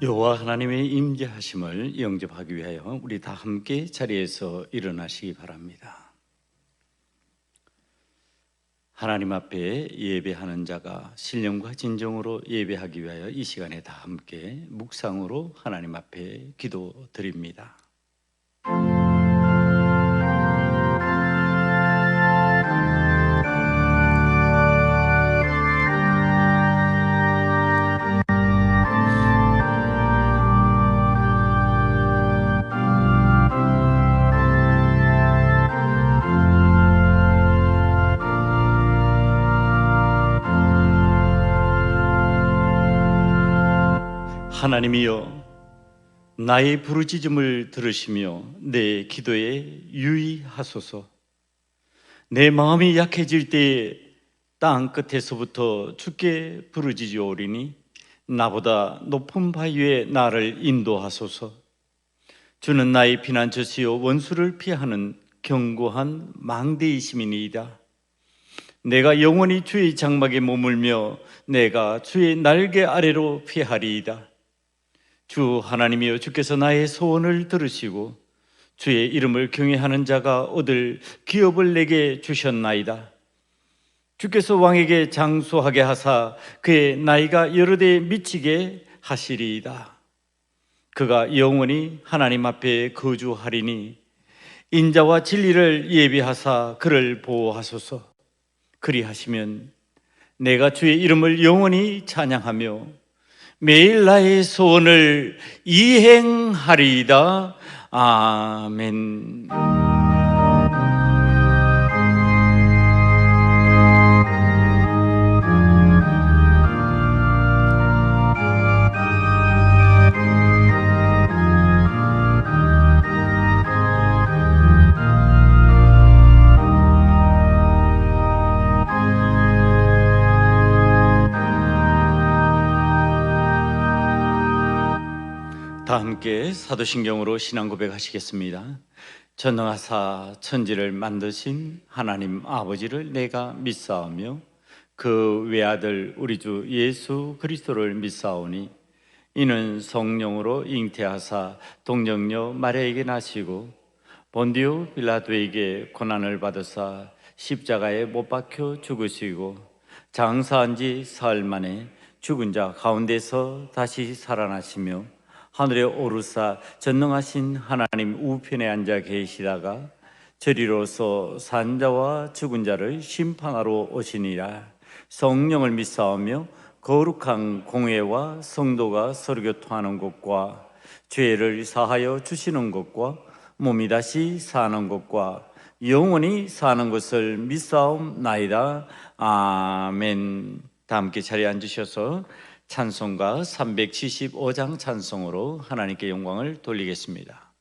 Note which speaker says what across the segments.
Speaker 1: 여호와 하나님의 임재하심을 영접하기 위하여 우리 다 함께 자리에서 일어나시기 바랍니다. 하나님 앞에 예배하는 자가 신령과 진정으로 예배하기 위하여 이 시간에 다 함께 묵상으로 하나님 앞에 기도드립니다. 하나님이여, 나의 부르짖음을 들으시며 내 기도에 유의하소서. 내 마음이 약해질 때에 땅 끝에서부터 주께 부르짖으오리니 나보다 높은 바위 위에 나를 인도하소서. 주는 나의 피난처시요 원수를 피하는 견고한 망대이심이니이다. 내가 영원히 주의 장막에 머물며 내가 주의 날개 아래로 피하리이다. 주 하나님이여, 주께서 나의 소원을 들으시고 주의 이름을 경외하는 자가 얻을 기업을 내게 주셨나이다. 주께서 왕에게 장수하게 하사 그의 나이가 여러 대에 미치게 하시리이다. 그가 영원히 하나님 앞에 거주하리니 인자와 진리를 예비하사 그를 보호하소서. 그리하시면 내가 주의 이름을 영원히 찬양하며 매일 나의 소원을 이행하리이다. 아멘. 다 함께 사도신경으로 신앙 고백하시겠습니다. 전능하사 천지를 만드신 하나님 아버지를 내가 믿사오며 그 외아들 우리 주 예수 그리스도를 믿사오니 이는 성령으로 잉태하사 동정녀 마리아에게 나시고 본디오 빌라도에게 고난을 받으사 십자가에 못 박혀 죽으시고 장사한 지 사흘 만에 죽은 자 가운데서 다시 살아나시며 하늘에 오르사 전능하신 하나님 우편에 앉아 계시다가 저리로서 산 자와 죽은 자를 심판하러 오시니라. 성령을 믿사오며 거룩한 공회와 성도가 서로 교통하는 것과 죄를 사하여 주시는 것과 몸이 다시 사는 것과 영원히 사는 것을 믿사옵나이다. 아멘. 다 함께 자리에 앉으셔서 찬송가 375장 찬송으로 하나님께 영광을 돌리겠습니다.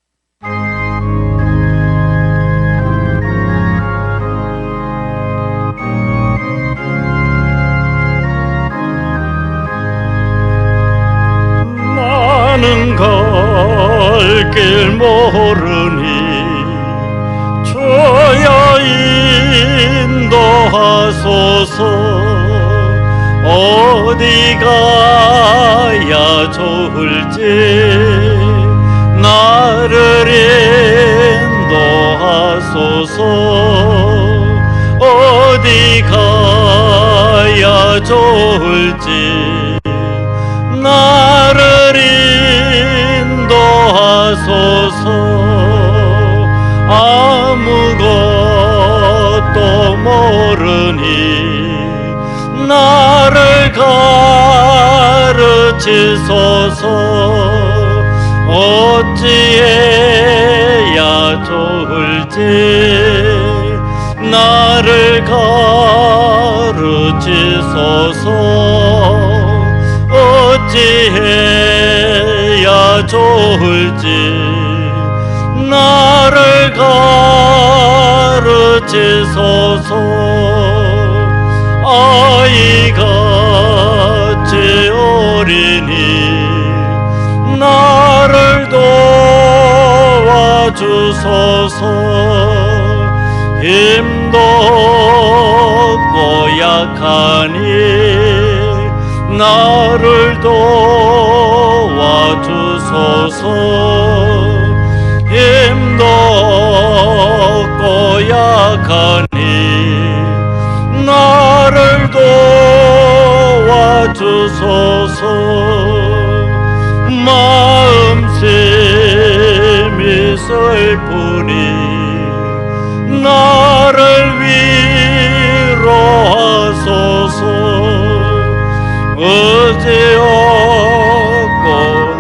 Speaker 1: 나는 갈 길 모르니 주여 인도하소서. 어디 가야 좋을지 나를 인도하소서. 어디 가야 좋을지 나를 인도하소서. 아무것도 모르니 나를 가르치소서. 어찌해야 좋을지 나를 가르치소서. 어찌해야 좋을지 나를 가르치소서. 아이같이 어린이 나를 도와주소서. 힘도 없고 약하니 나를 도와주소서. 주소서. 힘도 없고 약하니 나를 도와주소서. 마음심이 슬프니 나를 위로하소서. 의지없고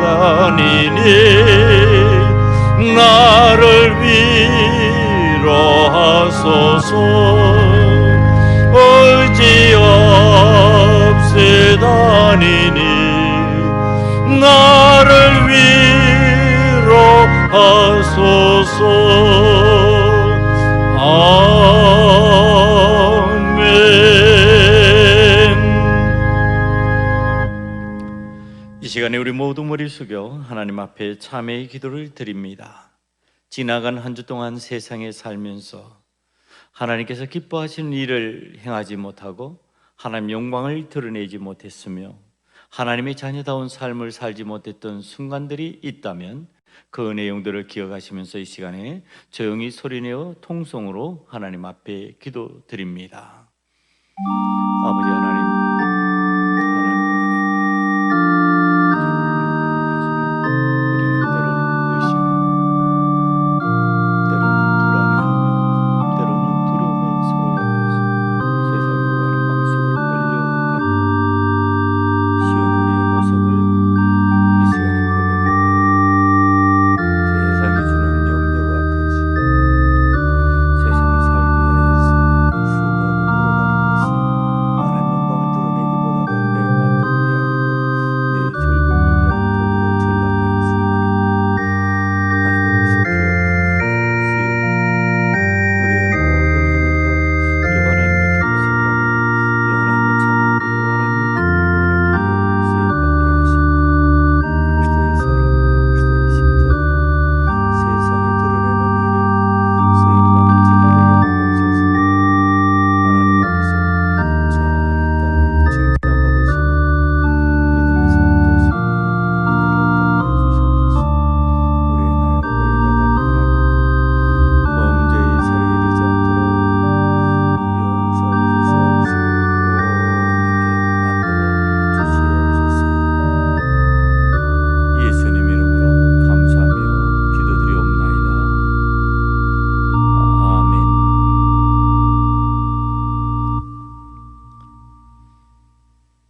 Speaker 1: 다니니 나를 위로하소서. 의지 없이 다니니 나를 위로하소서. 아멘. 이 시간에 우리 모두 머리 숙여 하나님 앞에 참회의 기도를 드립니다. 지나간 한 주 동안 세상에 살면서 하나님께서 기뻐하시는 일을 행하지 못하고 하나님 영광을 드러내지 못했으며 하나님의 자녀다운 삶을 살지 못했던 순간들이 있다면 그 내용들을 기억하시면서 이 시간에 조용히 소리내어 통성으로 하나님 앞에 기도드립니다. 아버지 하나님,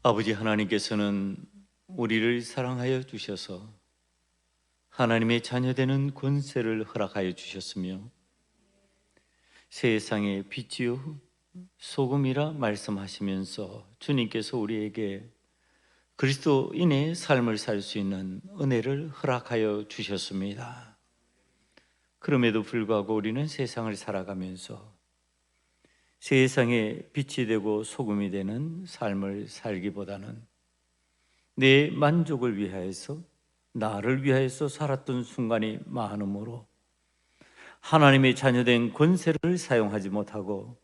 Speaker 1: 아버지 하나님께서는 우리를 사랑하여 주셔서 하나님의 자녀되는 권세를 허락하여 주셨으며 세상의 빛이요 소금이라 말씀하시면서 주님께서 우리에게 그리스도인의 삶을 살 수 있는 은혜를 허락하여 주셨습니다. 그럼에도 불구하고 우리는 세상을 살아가면서 세상에 빛이 되고 소금이 되는 삶을 살기보다는 내 만족을 위하여서 나를 위하여서 살았던 순간이 많으므로 하나님의 자녀된 권세를 사용하지 못하고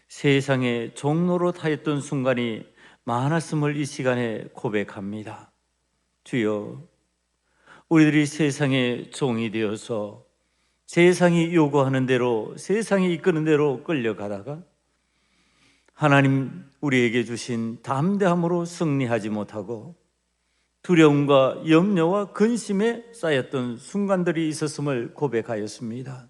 Speaker 1: 세상의 종로로 타였던 순간이 많았음을 이 시간에 고백합니다. 주여, 우리들이 세상의 종이 되어서 세상이 요구하는 대로, 세상이 이끄는 대로 끌려가다가 하나님 우리에게 주신 담대함으로 승리하지 못하고 두려움과 염려와 근심에 쌓였던 순간들이 있었음을 고백하였습니다.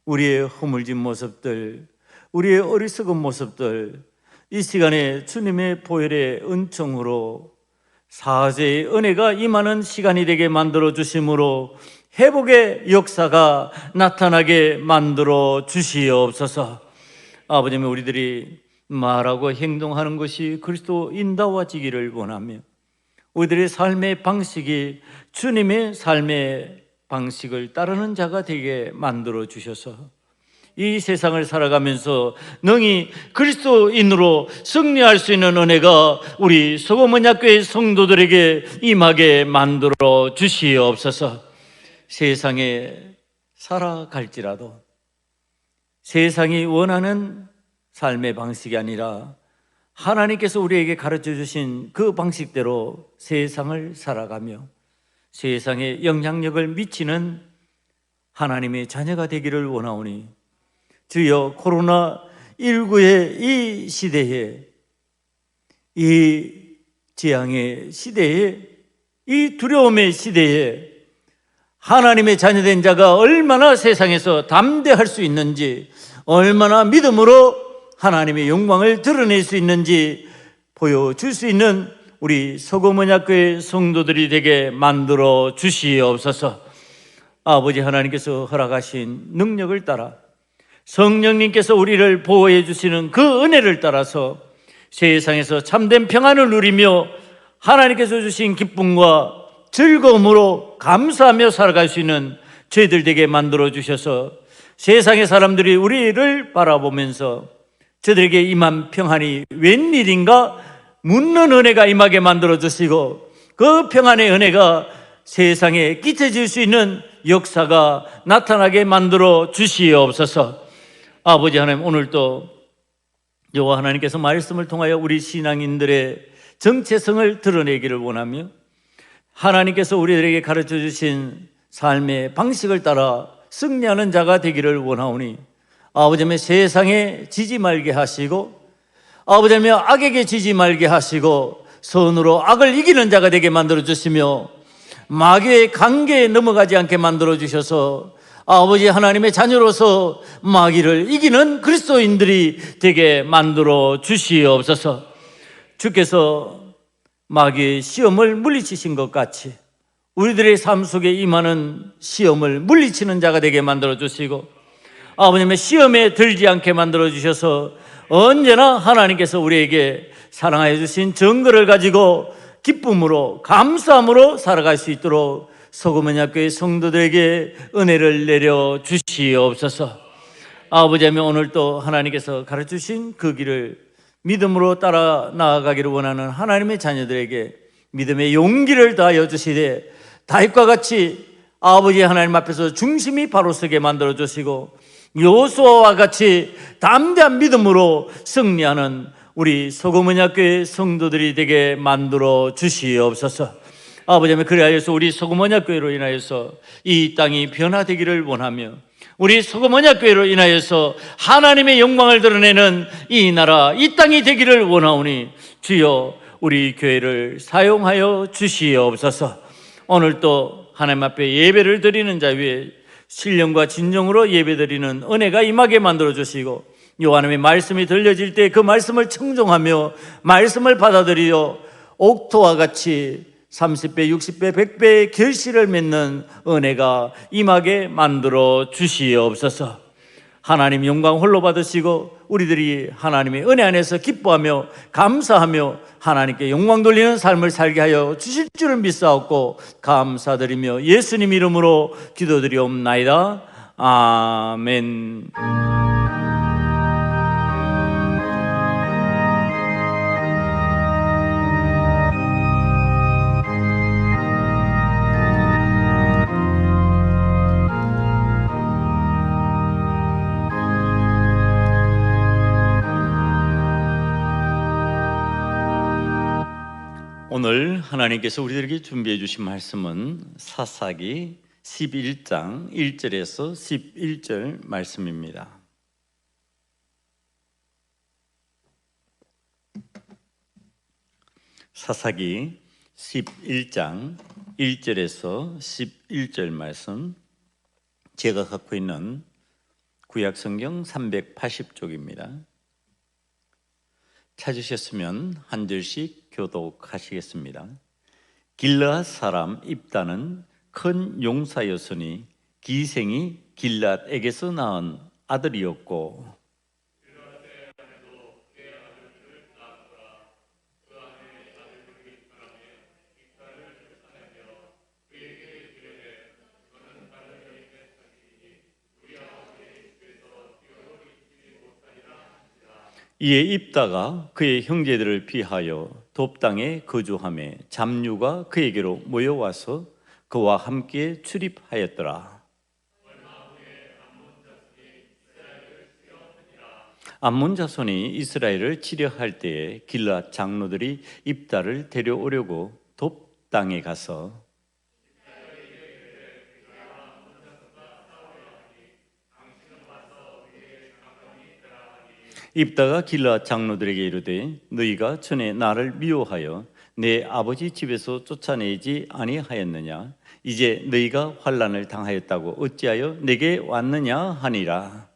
Speaker 1: 우리의 허물진 모습들, 우리의 어리석은 모습들, 이 시간에 주님의 보혈의 은총으로 사죄의 은혜가 임하는 시간이 되게 만들어 주심으로 회복의 역사가 나타나게 만들어 주시옵소서. 아버님, 우리들이 말하고 행동하는 것이 그리스도인다워지기를 원하며 우리들의 삶의 방식이 주님의 삶의 방식을 따르는 자가 되게 만들어 주셔서 이 세상을 살아가면서 능히 그리스도인으로 승리할 수 있는 은혜가 우리 소금언약교회 성도들에게 임하게 만들어 주시옵소서. 세상에 살아갈지라도 세상이 원하는 삶의 방식이 아니라 하나님께서 우리에게 가르쳐 주신 그 방식대로 세상을 살아가며 세상에 영향력을 미치는 하나님의 자녀가 되기를 원하오니 주여, 코로나19의 이 시대에, 이 재앙의 시대에, 이 두려움의 시대에 하나님의 자녀된 자가 얼마나 세상에서 담대할 수 있는지, 얼마나 믿음으로 하나님의 영광을 드러낼 수 있는지 보여줄 수 있는 우리 소금언약교회 성도들이 되게 만들어 주시옵소서. 아버지 하나님께서 허락하신 능력을 따라, 성령님께서 우리를 보호해 주시는 그 은혜를 따라서 세상에서 참된 평안을 누리며 하나님께서 주신 기쁨과 즐거움으로 감사하며 살아갈 수 있는 저희들 되게 만들어 주셔서 세상의 사람들이 우리를 바라보면서 저들에게 임한 평안이 웬일인가 묻는 은혜가 임하게 만들어 주시고, 그 평안의 은혜가 세상에 끼쳐질 수 있는 역사가 나타나게 만들어 주시옵소서. 아버지 하나님, 오늘도 여호와 하나님께서 말씀을 통하여 우리 신앙인들의 정체성을 드러내기를 원하며 하나님께서 우리들에게 가르쳐 주신 삶의 방식을 따라 승리하는 자가 되기를 원하오니 아버지 하나님, 세상에 지지 말게 하시고, 아버지 하나님, 악에게 지지 말게 하시고 선으로 악을 이기는 자가 되게 만들어 주시며 마귀의 관계에 넘어가지 않게 만들어 주셔서 아버지 하나님의 자녀로서 마귀를 이기는 그리스도인들이 되게 만들어 주시옵소서. 주께서 마귀의 시험을 물리치신 것 같이 우리들의 삶 속에 임하는 시험을 물리치는 자가 되게 만들어 주시고, 아버님의 시험에 들지 않게 만들어 주셔서 언제나 하나님께서 우리에게 사랑하여 주신 증거를 가지고 기쁨으로 감사함으로 살아갈 수 있도록 소금언약교회 성도들에게 은혜를 내려 주시옵소서. 아버지 하나님, 오늘 또 하나님께서 가르쳐주신 그 길을 믿음으로 따라 나아가기를 원하는 하나님의 자녀들에게 믿음의 용기를 다하여 주시되, 다윗과 같이 아버지 하나님 앞에서 중심이 바로 서게 만들어 주시고 여호수아와 같이 담대한 믿음으로 승리하는 우리 소금언약교회 성도들이 되게 만들어 주시옵소서. 아버지 하나님, 그리하여서 우리 소금언약교회로 인하여서 이 땅이 변화되기를 원하며 우리 소금언약교회로 인하여서 하나님의 영광을 드러내는 이 나라, 이 땅이 되기를 원하오니 주여, 우리 교회를 사용하여 주시옵소서. 오늘 또 하나님 앞에 예배를 드리는 자 위에 신령과 진정으로 예배드리는 은혜가 임하게 만들어 주시고, 요한의 말씀이 들려질 때 그 말씀을 청종하며 말씀을 받아들여 옥토와 같이 30배, 60배, 100배의 결실을 맺는 은혜가 임하게 만들어 주시옵소서. 하나님 영광 홀로 받으시고 우리들이 하나님의 은혜 안에서 기뻐하며 감사하며 하나님께 영광 돌리는 삶을 살게 하여 주실 줄을 믿사옵고 감사드리며 예수님 이름으로 기도드리옵나이다. 아멘. 오늘 하나님께서 우리들에게 준비해 주신 말씀은 사사기 11장 1절에서 11절 말씀입니다. 사사기 11장 1절에서 11절 말씀, 제가 갖고 있는 구약성경 380쪽입니다. 찾으셨으면 한 절씩 교독하시겠습니다. 길르앗 사람 입다는 큰 용사였으니 기생이 길르앗에게서 낳은 아들이었고, 이에 입다가 그의 형제들을 피하여 돕당에 거주하며 잡류가 그에게로 모여와서 그와 함께 출입하였더라. 암몬 자손이 이스라엘을 치려할 때에 길르앗 장로들이 입다를 데려오려고 돕당에 가서 입다가 길르앗 장로들에게 이르되 너희가 전에 나를 미워하여 내 아버지 집에서 쫓아내지 아니하였느냐? 이제 너희가 환난을 당하였다고 어찌하여 내게 왔느냐 하니라.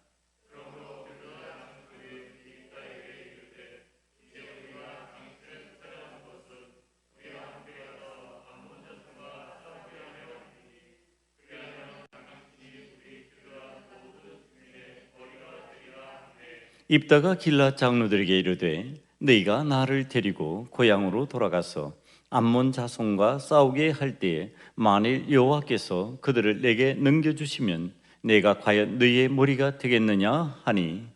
Speaker 1: 입다가 길르앗 장로들에게 이르되 너희가 나를 데리고 고향으로 돌아가서 암몬 자손과 싸우게 할 때에 만일 여호와께서 그들을 내게 넘겨주시면 내가 과연 너희의 머리가 되겠느냐 하니,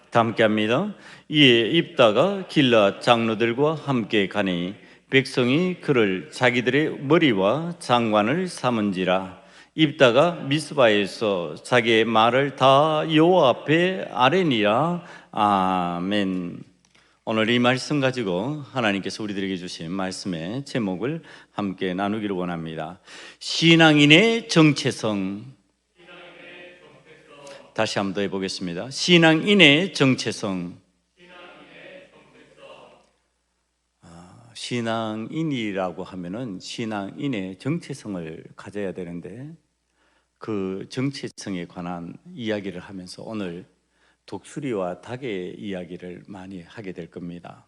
Speaker 1: 다 함께합니다. 이에 입다가 길르앗 장로들과 함께 가니 백성이 그를 자기들의 머리와 장관을 삼은지라. 입다가 미스바에서 자기의 말을 다 여호와 앞에 아뢰니라. 아멘. 오늘 이 말씀 가지고 하나님께서 우리들에게 주신 말씀의 제목을 함께 나누기를 원합니다. 신앙인의 정체성. 다시 한번 더 해보겠습니다. 신앙인의 정체성. 신앙인이라고 하면은 신앙인의 정체성을 가져야 되는데 그 정체성에 관한 이야기를 하면서 오늘 독수리와 닭의 이야기를 많이 하게 될 겁니다.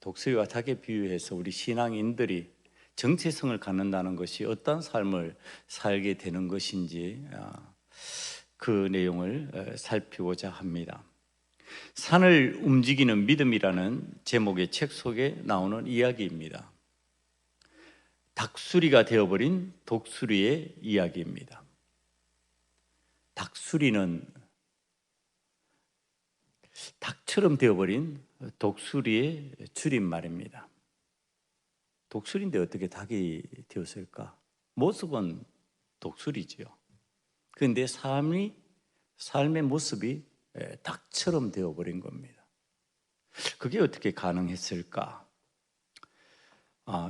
Speaker 1: 독수리와 닭에 비유해서 우리 신앙인들이 정체성을 갖는다는 것이 어떤 삶을 살게 되는 것인지 그 내용을 살피고자 합니다. 산을 움직이는 믿음이라는 제목의 책 속에 나오는 이야기입니다. 닭수리가 되어버린 독수리의 이야기입니다. 닭수리는 닭처럼 되어버린 독수리의 줄임말입니다. 독수리인데 어떻게 닭이 되었을까? 모습은 독수리지요. 그런데 삶의 모습이 닭처럼 되어버린 겁니다. 그게 어떻게 가능했을까?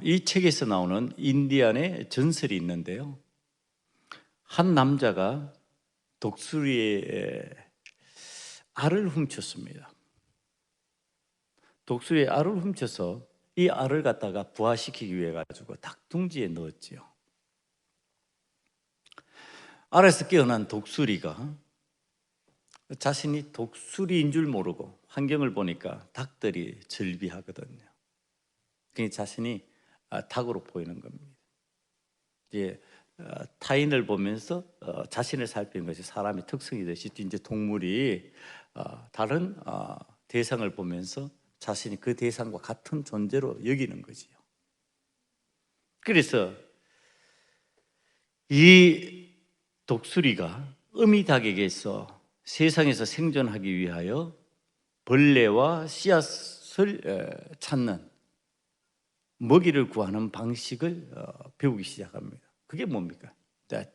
Speaker 1: 이 책에서 나오는 인디안의 전설이 있는데요. 한 남자가 독수리의 알을 훔쳤습니다. 독수리의 알을 훔쳐서 이 알을 갖다가 부화시키기 위해 가지고 닭둥지에 넣었지요. 알에서 깨어난 독수리가 자신이 독수리인 줄 모르고 환경을 보니까 닭들이 절비하거든요. 그러니 자신이 닭으로 보이는 겁니다. 이제 타인을 보면서 자신을 살피는 것이 사람의 특성이듯이 이제 동물이 다른 대상을 보면서 자신이 그 대상과 같은 존재로 여기는 거지요. 그래서 이 독수리가 어미닭에게서 세상에서 생존하기 위하여 벌레와 씨앗을 찾는 먹이를 구하는 방식을 배우기 시작합니다. 그게 뭡니까?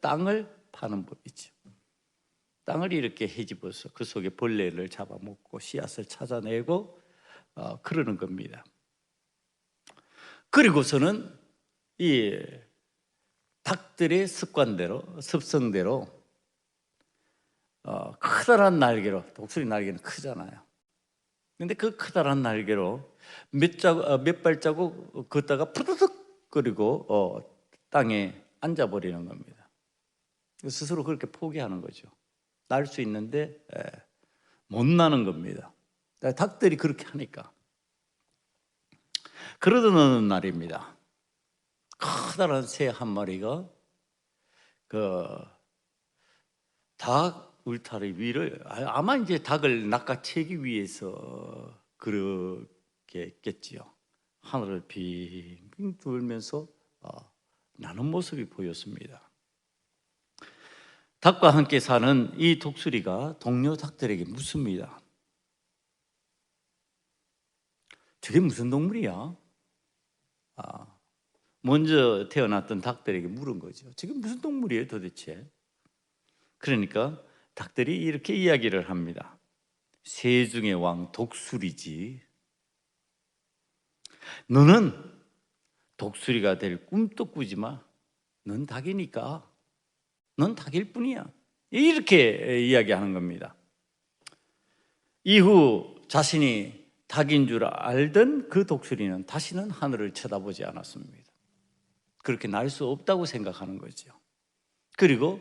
Speaker 1: 땅을 파는 법이죠. 땅을 이렇게 헤집어서 그 속에 벌레를 잡아먹고 씨앗을 찾아내고 그러는 겁니다. 그리고서는 이 닭들의 습성대로 커다란 날개로, 독수리 날개는 크잖아요. 근데 그 커다란 날개로 몇 발자국 걷다가 푸드득 거리고 땅에 앉아버리는 겁니다. 스스로 그렇게 포기하는 거죠. 날 수 있는데 못 나는 겁니다. 닭들이 그렇게 하니까. 그러던 어느 날입니다. 커다란 새 한 마리가 그 닭 울타리 위를 아마 이제 닭을 낚아채기 위해서 그렇게 했겠지요. 하늘을 빙빙 돌면서 나는 모습이 보였습니다. 닭과 함께 사는 이 독수리가 동료 닭들에게 묻습니다. 저게 무슨 동물이야? 먼저 태어났던 닭들에게 물은 거죠. 저게 무슨 동물이에요 도대체? 그러니까 닭들이 이렇게 이야기를 합니다. 새 중의 왕 독수리지. 너는 독수리가 될 꿈도 꾸지 마. 넌 닭이니까. 넌 닭일 뿐이야. 이렇게 이야기하는 겁니다. 이후 자신이 닭인 줄 알던 그 독수리는 다시는 하늘을 쳐다보지 않았습니다. 그렇게 날 수 없다고 생각하는 거죠. 그리고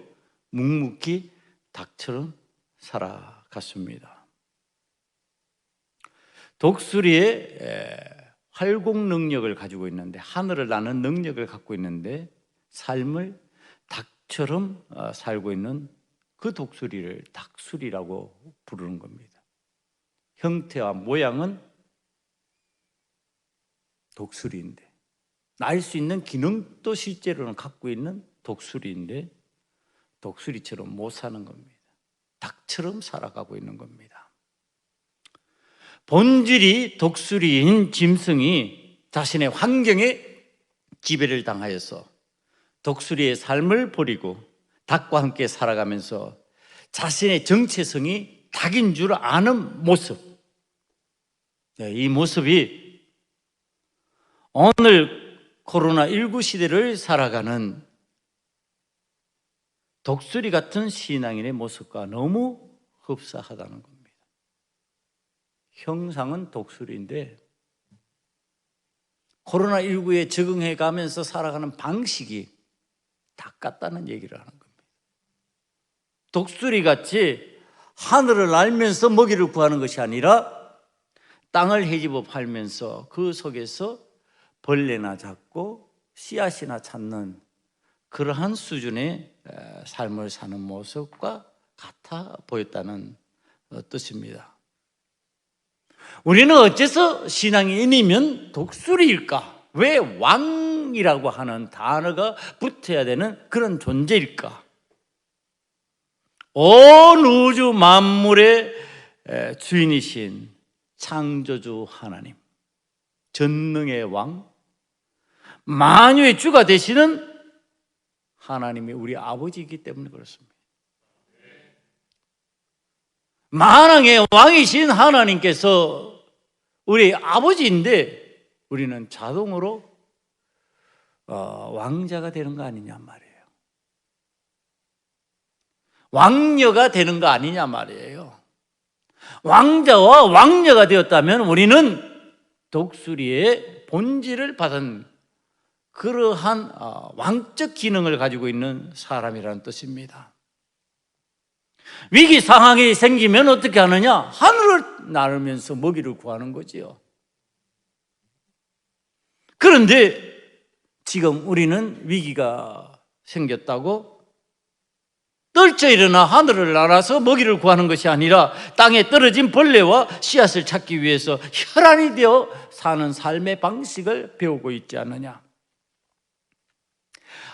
Speaker 1: 묵묵히 닭처럼 살아갔습니다. 독수리의 활공 능력을 가지고 있는데, 하늘을 나는 능력을 갖고 있는데 삶을 닭처럼 살고 있는 그 독수리를 닭수리라고 부르는 겁니다. 형태와 모양은 독수리인데, 날 수 있는 기능도 실제로는 갖고 있는 독수리인데 독수리처럼 못 사는 겁니다. 닭처럼 살아가고 있는 겁니다. 본질이 독수리인 짐승이 자신의 환경에 지배를 당하여서 독수리의 삶을 버리고 닭과 함께 살아가면서 자신의 정체성이 닭인 줄 아는 모습, 이 모습이 오늘 코로나19 시대를 살아가는 독수리 같은 신앙인의 모습과 너무 흡사하다는 겁니다. 형상은 독수리인데 코로나19에 적응해 가면서 살아가는 방식이 닭 같다는 얘기를 하는 겁니다. 독수리같이 하늘을 날면서 먹이를 구하는 것이 아니라 땅을 헤집어 팔면서 그 속에서 벌레나 잡고 씨앗이나 찾는 그러한 수준의 삶을 사는 모습과 같아 보였다는 뜻입니다. 우리는 어째서 신앙인이면 독수리일까? 왜 왕이라고 하는 단어가 붙어야 되는 그런 존재일까? 온 우주 만물의 주인이신 창조주 하나님, 전능의 왕, 만유의 주가 되시는 하나님이 우리 아버지이기 때문에 그렇습니다. 만왕의 왕이신 하나님께서 우리 아버지인데 우리는 자동으로 왕자가 되는 거 아니냐 말이에요. 왕녀가 되는 거 아니냐 말이에요. 왕자와 왕녀가 되었다면 우리는 독수리의 본질을 받은 그러한 왕적 기능을 가지고 있는 사람이라는 뜻입니다. 위기 상황이 생기면 어떻게 하느냐? 하늘을 나르면서 먹이를 구하는 거지요. 그런데 지금 우리는 위기가 생겼다고 떨쳐 일어나 하늘을 날아서 먹이를 구하는 것이 아니라 땅에 떨어진 벌레와 씨앗을 찾기 위해서 혈안이 되어 사는 삶의 방식을 배우고 있지 않느냐?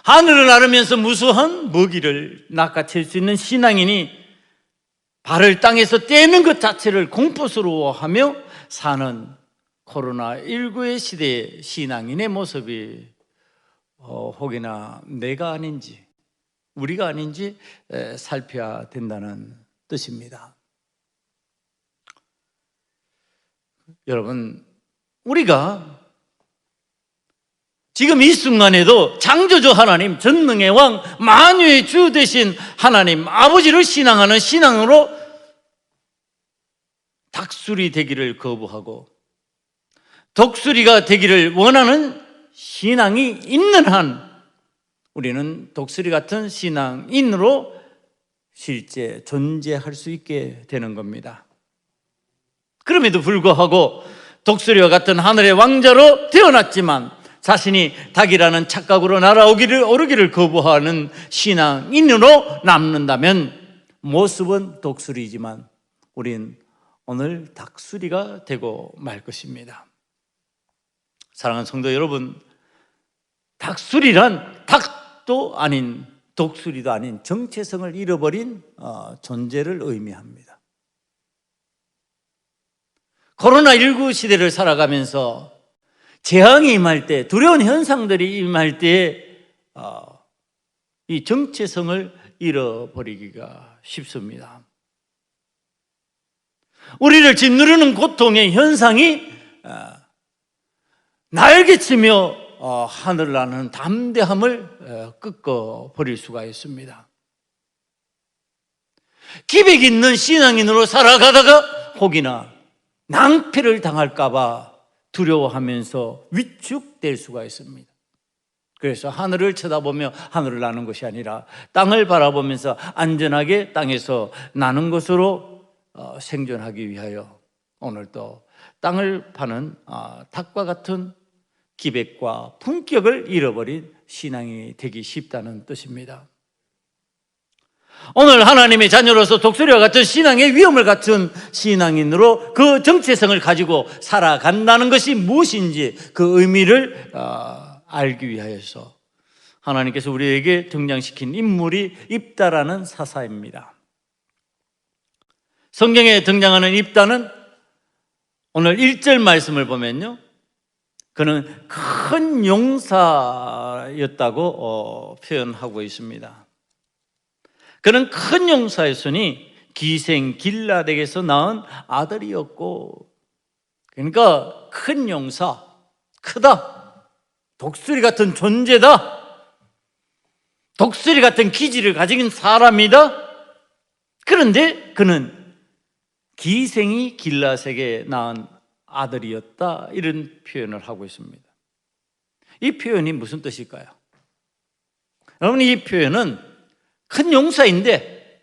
Speaker 1: 하늘을 나르면서 무수한 먹이를 낚아챌 수 있는 신앙인이 발을 땅에서 떼는 것 자체를 공포스러워하며 사는 코로나19의 시대의 신앙인의 모습이 혹여나 내가 아닌지, 우리가 아닌지 살펴야 된다는 뜻입니다. 여러분, 우리가 지금 이 순간에도 창조주 하나님, 전능의 왕, 만유의 주 되신 하나님 아버지를 신앙하는 신앙으로 닭수리 되기를 거부하고 독수리가 되기를 원하는 신앙이 있는 한 우리는 독수리 같은 신앙인으로 실제 존재할 수 있게 되는 겁니다. 그럼에도 불구하고 독수리와 같은 하늘의 왕자로 태어났지만 자신이 닭이라는 착각으로 오르기를 거부하는 신앙인으로 남는다면 모습은 독수리이지만 우린 오늘 닭수리가 되고 말 것입니다. 사랑하는 성도 여러분, 닭수리란 닭도 아닌 독수리도 아닌 정체성을 잃어버린 존재를 의미합니다. 코로나19 시대를 살아가면서 재앙이 임할 때, 두려운 현상들이 임할 때 이 정체성을 잃어버리기가 쉽습니다. 우리를 짓누르는 고통의 현상이 날개치며
Speaker 2: 하늘을 나는 담대함을 꺾어 버릴 수가 있습니다. 기백 있는 신앙인으로 살아가다가 혹이나 낭패를 당할까 봐 두려워하면서 위축될 수가 있습니다. 그래서 하늘을 쳐다보며 하늘을 나는 것이 아니라 땅을 바라보면서 안전하게 땅에서 나는 것으로 생존하기 위하여 오늘도 땅을 파는 닭과 같은 기백과 품격을 잃어버린 신앙이 되기 쉽다는 뜻입니다. 오늘 하나님의 자녀로서 독수리와 같은 신앙의 위험을 갖춘 신앙인으로 그 정체성을 가지고 살아간다는 것이 무엇인지 그 의미를 알기 위하여서 하나님께서 우리에게 등장시킨 인물이 입다라는 사사입니다. 성경에 등장하는 입다는 오늘 1절 말씀을 보면요, 그는 큰 용사였다고 표현하고 있습니다. 그는 큰 용사였으니 기생 길라덱에서 낳은 아들이었고, 그러니까 큰 용사, 크다, 독수리 같은 존재다, 독수리 같은 기질을 가진 사람이다. 그런데 그는 기생이 길라덱에 낳은 아들이었다, 이런 표현을 하고 있습니다. 이 표현이 무슨 뜻일까요? 여러분, 이 표현은 큰 용사인데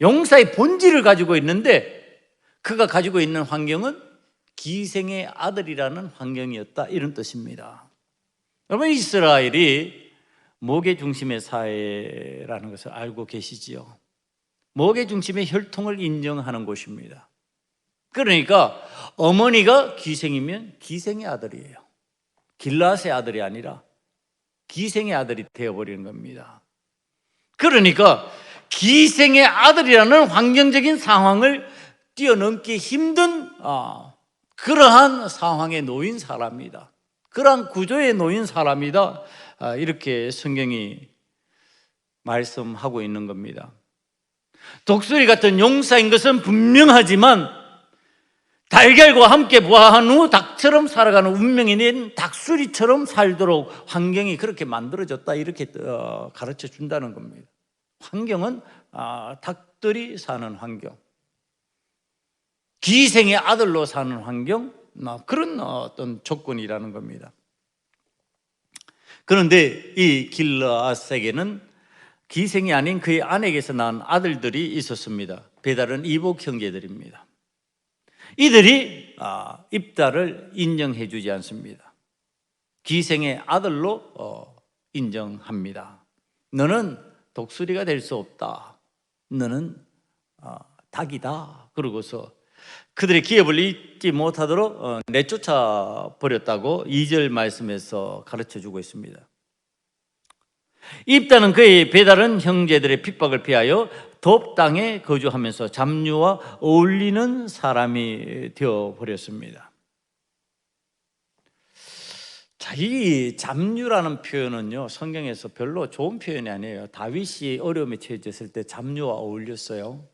Speaker 2: 용사의 본질을 가지고 있는데 그가 가지고 있는 환경은 기생의 아들이라는 환경이었다, 이런 뜻입니다. 여러분, 이스라엘이 목의 중심의 사회라는 것을 알고 계시지요? 목의 중심의 혈통을 인정하는 곳입니다. 그러니까 어머니가 기생이면 기생의 아들이에요. 길라앗의 아들이 아니라 기생의 아들이 되어버리는 겁니다. 그러니까 기생의 아들이라는 환경적인 상황을 뛰어넘기 힘든 그러한 상황에 놓인 사람이다, 그러한 구조에 놓인 사람이다, 이렇게 성경이 말씀하고 있는 겁니다. 독수리 같은 용사인 것은 분명하지만 달걀과 함께 부화한 후 닭처럼 살아가는 운명이 낸 닭수리처럼 살도록 환경이 그렇게 만들어졌다, 이렇게 가르쳐 준다는 겁니다. 환경은 닭들이 사는 환경, 기생의 아들로 사는 환경, 그런 어떤 조건이라는 겁니다. 그런데 이 길라앗에게는 기생이 아닌 그의 아내에게서 낳은 아들들이 있었습니다. 배다른 이복 형제들입니다. 이들이 입다를 인정해 주지 않습니다. 기생의 아들로 인정합니다. 너는 독수리가 될 수 없다, 너는 닭이다, 그러고서 그들의 기업을 잊지 못하도록 내쫓아 버렸다고 2절 말씀에서 가르쳐 주고 있습니다. 입다는 그의 배다른 형제들의 핍박을 피하여 돕 땅에 거주하면서 잡류와 어울리는 사람이 되어버렸습니다. 자, 이 잡류라는 표현은요, 성경에서 별로 좋은 표현이 아니에요. 다윗이 어려움에 처해졌을 때 잡류와 어울렸어요.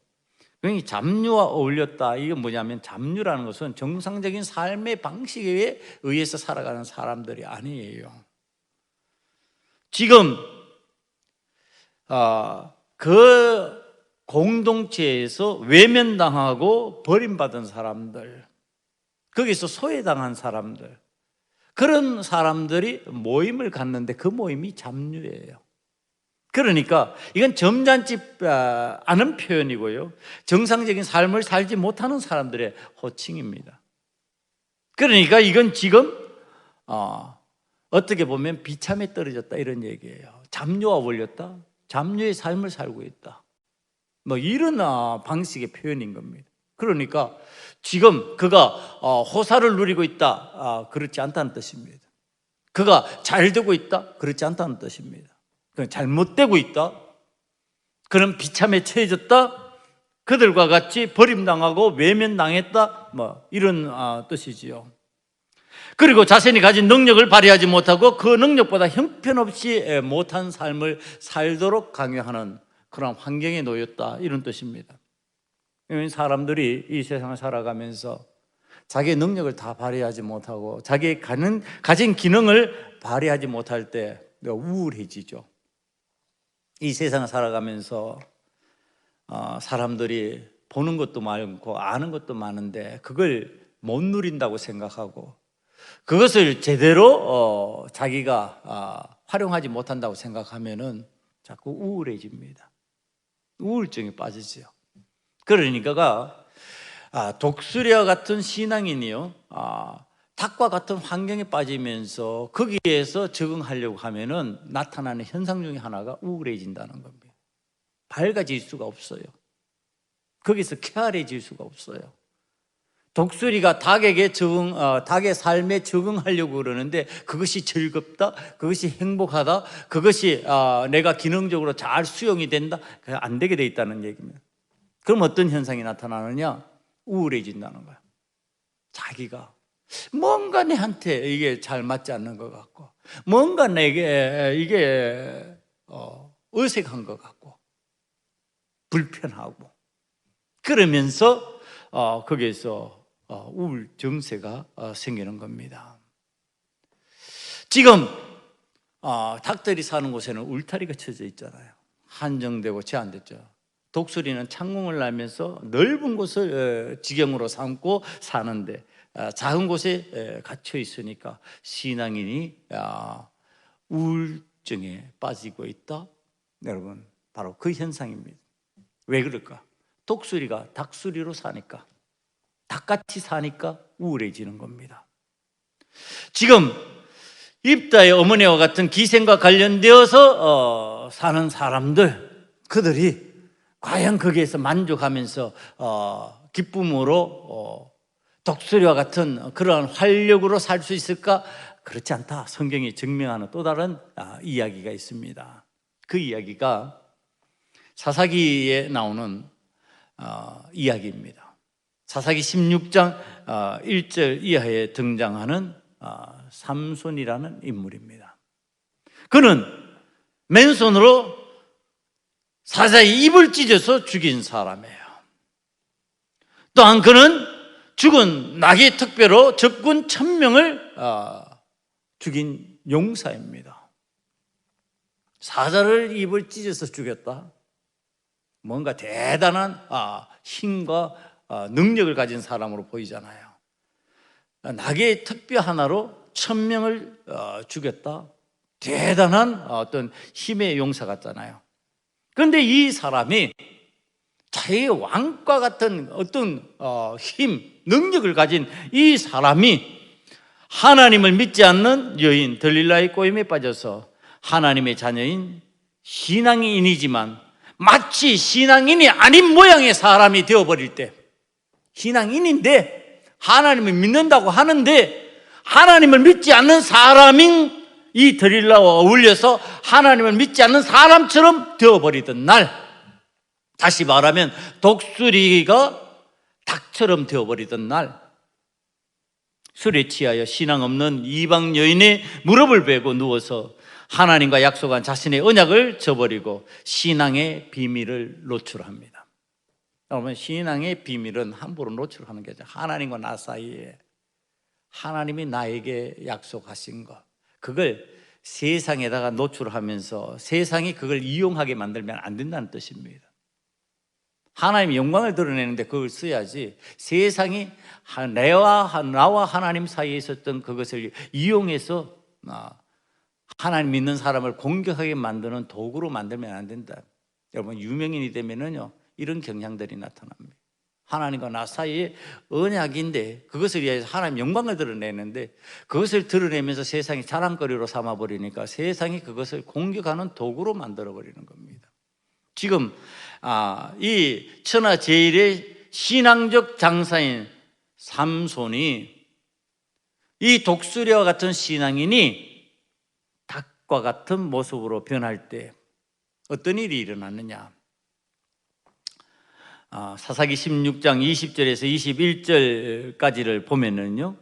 Speaker 2: 그러니까 잡류와 어울렸다, 이게 뭐냐면 잡류라는 것은 정상적인 삶의 방식에 의해서 살아가는 사람들이 아니에요. 지금 그 공동체에서 외면당하고 버림받은 사람들, 거기서 소외당한 사람들, 그런 사람들이 모임을 갖는데 그 모임이 잡류예요. 그러니까 이건 점잖지 않은 표현이고요, 정상적인 삶을 살지 못하는 사람들의 호칭입니다. 그러니까 이건 지금 어떻게 보면 비참에 떨어졌다, 이런 얘기예요. 잡류와 어울렸다, 잡류의 삶을 살고 있다, 뭐 이런 방식의 표현인 겁니다. 그러니까 지금 그가 호사를 누리고 있다, 그렇지 않다는 뜻입니다. 그가 잘 되고 있다, 그렇지 않다는 뜻입니다. 그냥 잘못되고 있다, 그는 비참에 처해졌다, 그들과 같이 버림당하고 외면당했다, 뭐 이런 뜻이지요. 그리고 자신이 가진 능력을 발휘하지 못하고 그 능력보다 형편없이 못한 삶을 살도록 강요하는 그런 환경에 놓였다, 이런 뜻입니다. 사람들이 이 세상을 살아가면서 자기의 능력을 다 발휘하지 못하고 자기의 가진 기능을 발휘하지 못할 때 우울해지죠. 이 세상을 살아가면서 사람들이 보는 것도 많고 아는 것도 많은데 그걸 못 누린다고 생각하고 그것을 제대로 자기가 활용하지 못한다고 생각하면은 자꾸 우울해집니다. 우울증에 빠지죠. 그러니까 독수리와 같은 신앙인이요, 닭과 같은 환경에 빠지면서 거기에서 적응하려고 하면은 나타나는 현상 중에 하나가 우울해진다는 겁니다. 밝아질 수가 없어요. 거기서 쾌활해질 수가 없어요. 독수리가 닭의 삶에 적응하려고 그러는데 그것이 즐겁다, 그것이 행복하다, 그것이 내가 기능적으로 잘 수용이 된다, 그냥 안 되게 돼 있다는 얘기입니다. 그럼 어떤 현상이 나타나느냐? 우울해진다는 거예요. 자기가 뭔가 내한테 이게 잘 맞지 않는 것 같고, 뭔가 내게 이게 어색한 것 같고, 불편하고, 그러면서 거기에서 우울 증세가 생기는 겁니다. 지금 닭들이 사는 곳에는 울타리가 쳐져 있잖아요. 한정되고 제한됐죠. 독수리는 창궁을 날면서 넓은 곳을 지경으로 삼고 사는데 작은 곳에 갇혀 있으니까 신앙인이 우울증에 빠지고 있다. 여러분, 바로 그 현상입니다. 왜 그럴까? 독수리가 닭수리로 사니까, 닭같이 사니까 우울해지는 겁니다. 지금 입다의 어머니와 같은 기생과 관련되어서 사는 사람들, 그들이 과연 거기에서 만족하면서 기쁨으로 독수리와 같은 그러한 활력으로 살 수 있을까? 그렇지 않다. 성경이 증명하는 또 다른 이야기가 있습니다. 그 이야기가 사사기에 나오는 이야기입니다. 사사기 16장 1절 이하에 등장하는 삼손이라는 인물입니다. 그는 맨손으로 사자의 입을 찢어서 죽인 사람이에요. 또한 그는 죽은 나귀 특배로 적군 1000명을 죽인 용사입니다. 사자를 입을 찢어서 죽였다. 뭔가 대단한 힘과 능력을 가진 사람으로 보이잖아요. 나귀의 특배 하나로 1000명을 죽였다. 대단한 어떤 힘의 용사 같잖아요. 그런데 이 사람이 자기의 왕과 같은 어떤 힘, 능력을 가진 이 사람이 하나님을 믿지 않는 여인 들릴라의 꼬임에 빠져서 하나님의 자녀인 신앙인이지만 마치 신앙인이 아닌 모양의 사람이 되어버릴 때, 신앙인인데 하나님을 믿는다고 하는데 하나님을 믿지 않는 사람인 이 들릴라와 어울려서 하나님을 믿지 않는 사람처럼 되어버리던 날, 다시 말하면 독수리가 닭처럼 되어버리던 날, 술에 취하여 신앙 없는 이방 여인의 무릎을 베고 누워서 하나님과 약속한 자신의 언약을 저버리고 신앙의 비밀을 노출합니다. 여러분, 신앙의 비밀은 함부로 노출하는 게 아니라 하나님과 나 사이에 하나님이 나에게 약속하신 것, 그걸 세상에다가 노출하면서 세상이 그걸 이용하게 만들면 안 된다는 뜻입니다. 하나님의 영광을 드러내는데 그걸 써야지, 세상이 나와 하나님 사이에 있었던 그것을 이용해서 하나님 믿는 사람을 공격하게 만드는 도구로 만들면 안 된다. 여러분, 유명인이 되면은요, 이런 경향들이 나타납니다. 하나님과 나 사이에 언약인데 그것을 위해서 하나님 영광을 드러내는데 그것을 드러내면서 세상이 자랑거리로 삼아버리니까 세상이 그것을 공격하는 도구로 만들어버리는 겁니다. 지금 이 천하제일의 신앙적 장사인 삼손이 이 독수리와 같은 신앙인이 닭과 같은 모습으로 변할 때 어떤 일이 일어났느냐? 사사기 16장 20절에서 21절까지를 보면은요,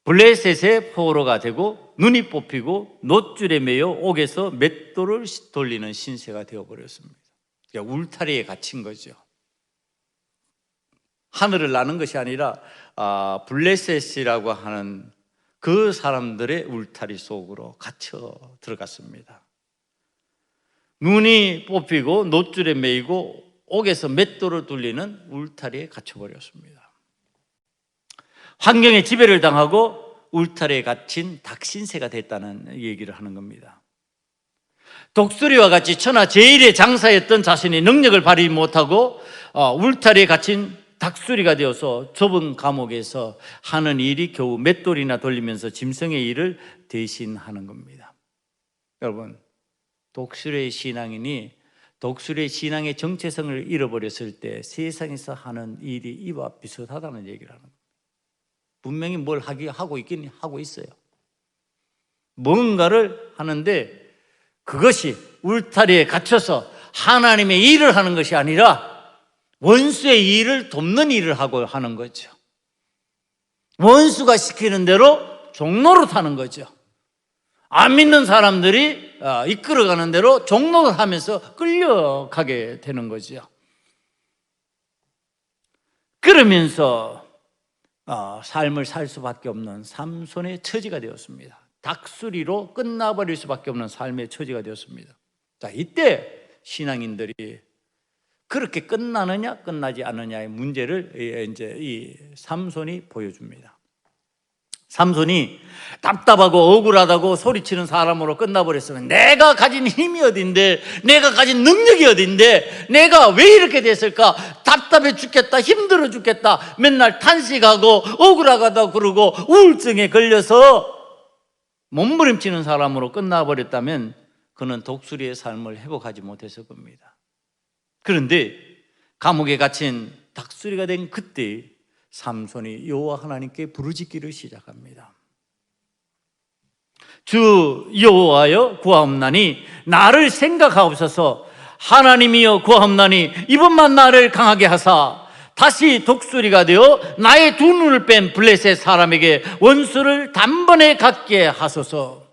Speaker 2: 블레셋의 포로가 되고 눈이 뽑히고 놋줄에 매여 옥에서 맷돌을 돌리는 신세가 되어버렸습니다. 그러니까 울타리에 갇힌 거죠. 하늘을 나는 것이 아니라 블레셋이라고 하는 그 사람들의 울타리 속으로 갇혀 들어갔습니다. 눈이 뽑히고 놋줄에 매이고 옥에서 맷돌을 돌리는 울타리에 갇혀버렸습니다. 환경에 지배를 당하고 울타리에 갇힌 닭신세가 됐다는 얘기를 하는 겁니다. 독수리와 같이 천하제일의 장사였던 자신이 능력을 발휘 못하고 울타리에 갇힌 닭수리가 되어서 좁은 감옥에서 하는 일이 겨우 맷돌이나 돌리면서 짐승의 일을 대신하는 겁니다. 여러분, 독수리의 신앙인이 독수리의 신앙의 정체성을 잃어버렸을 때 세상에서 하는 일이 이와 비슷하다는 얘기를 하는 겁니다. 분명히 뭘 하고 있긴 하고 있어요. 뭔가를 하는데 그것이 울타리에 갇혀서 하나님의 일을 하는 것이 아니라 원수의 일을 돕는 일을 하고 하는 거죠. 원수가 시키는 대로 종노릇하는 거죠. 안 믿는 사람들이 이끌어가는 대로 종노릇하면서 끌려가게 되는 거죠. 그러면서 삶을 살 수밖에 없는 삼손의 처지가 되었습니다. 닭수리로 끝나버릴 수밖에 없는 삶의 처지가 되었습니다. 자, 이때 신앙인들이 그렇게 끝나느냐 끝나지 않느냐의 문제를 이제 이 삼손이 보여줍니다. 삼손이 답답하고 억울하다고 소리치는 사람으로 끝나버렸으면 내가 가진 힘이 어딘데, 내가 가진 능력이 어딘데, 내가 왜 이렇게 됐을까? 답답해 죽겠다, 힘들어 죽겠다, 맨날 탄식하고 억울하다고 그러고 우울증에 걸려서 몸부림치는 사람으로 끝나버렸다면 그는 독수리의 삶을 회복하지 못했을 겁니다. 그런데 감옥에 갇힌 닭수리가 된 그때 삼손이 여호와 하나님께 부르짖기를 시작합니다. 주 여호와여 구하옵나니 나를 생각하옵소서. 하나님이여 구하옵나니 이번만 나를 강하게 하사 다시 독수리가 되어 나의 두 눈을 뺀 블레셋 사람에게 원수를 단번에 갖게 하소서.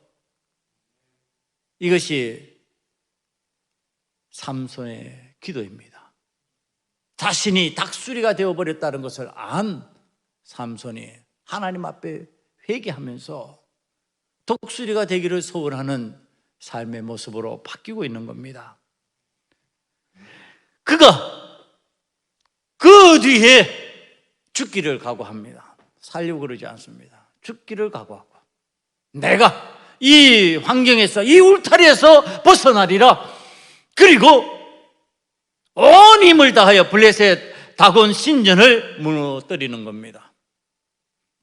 Speaker 2: 이것이 삼손의 기도입니다. 자신이 닭수리가 되어버렸다는 것을 안 삼손이 하나님 앞에 회개하면서 독수리가 되기를 소원하는 삶의 모습으로 바뀌고 있는 겁니다. 그가 그 뒤에 죽기를 각오합니다. 살려고 그러지 않습니다. 죽기를 각오하고 내가 이 환경에서, 이 울타리에서 벗어나리라. 그리고 온 힘을 다하여 블레셋 다곤 신전을 무너뜨리는 겁니다.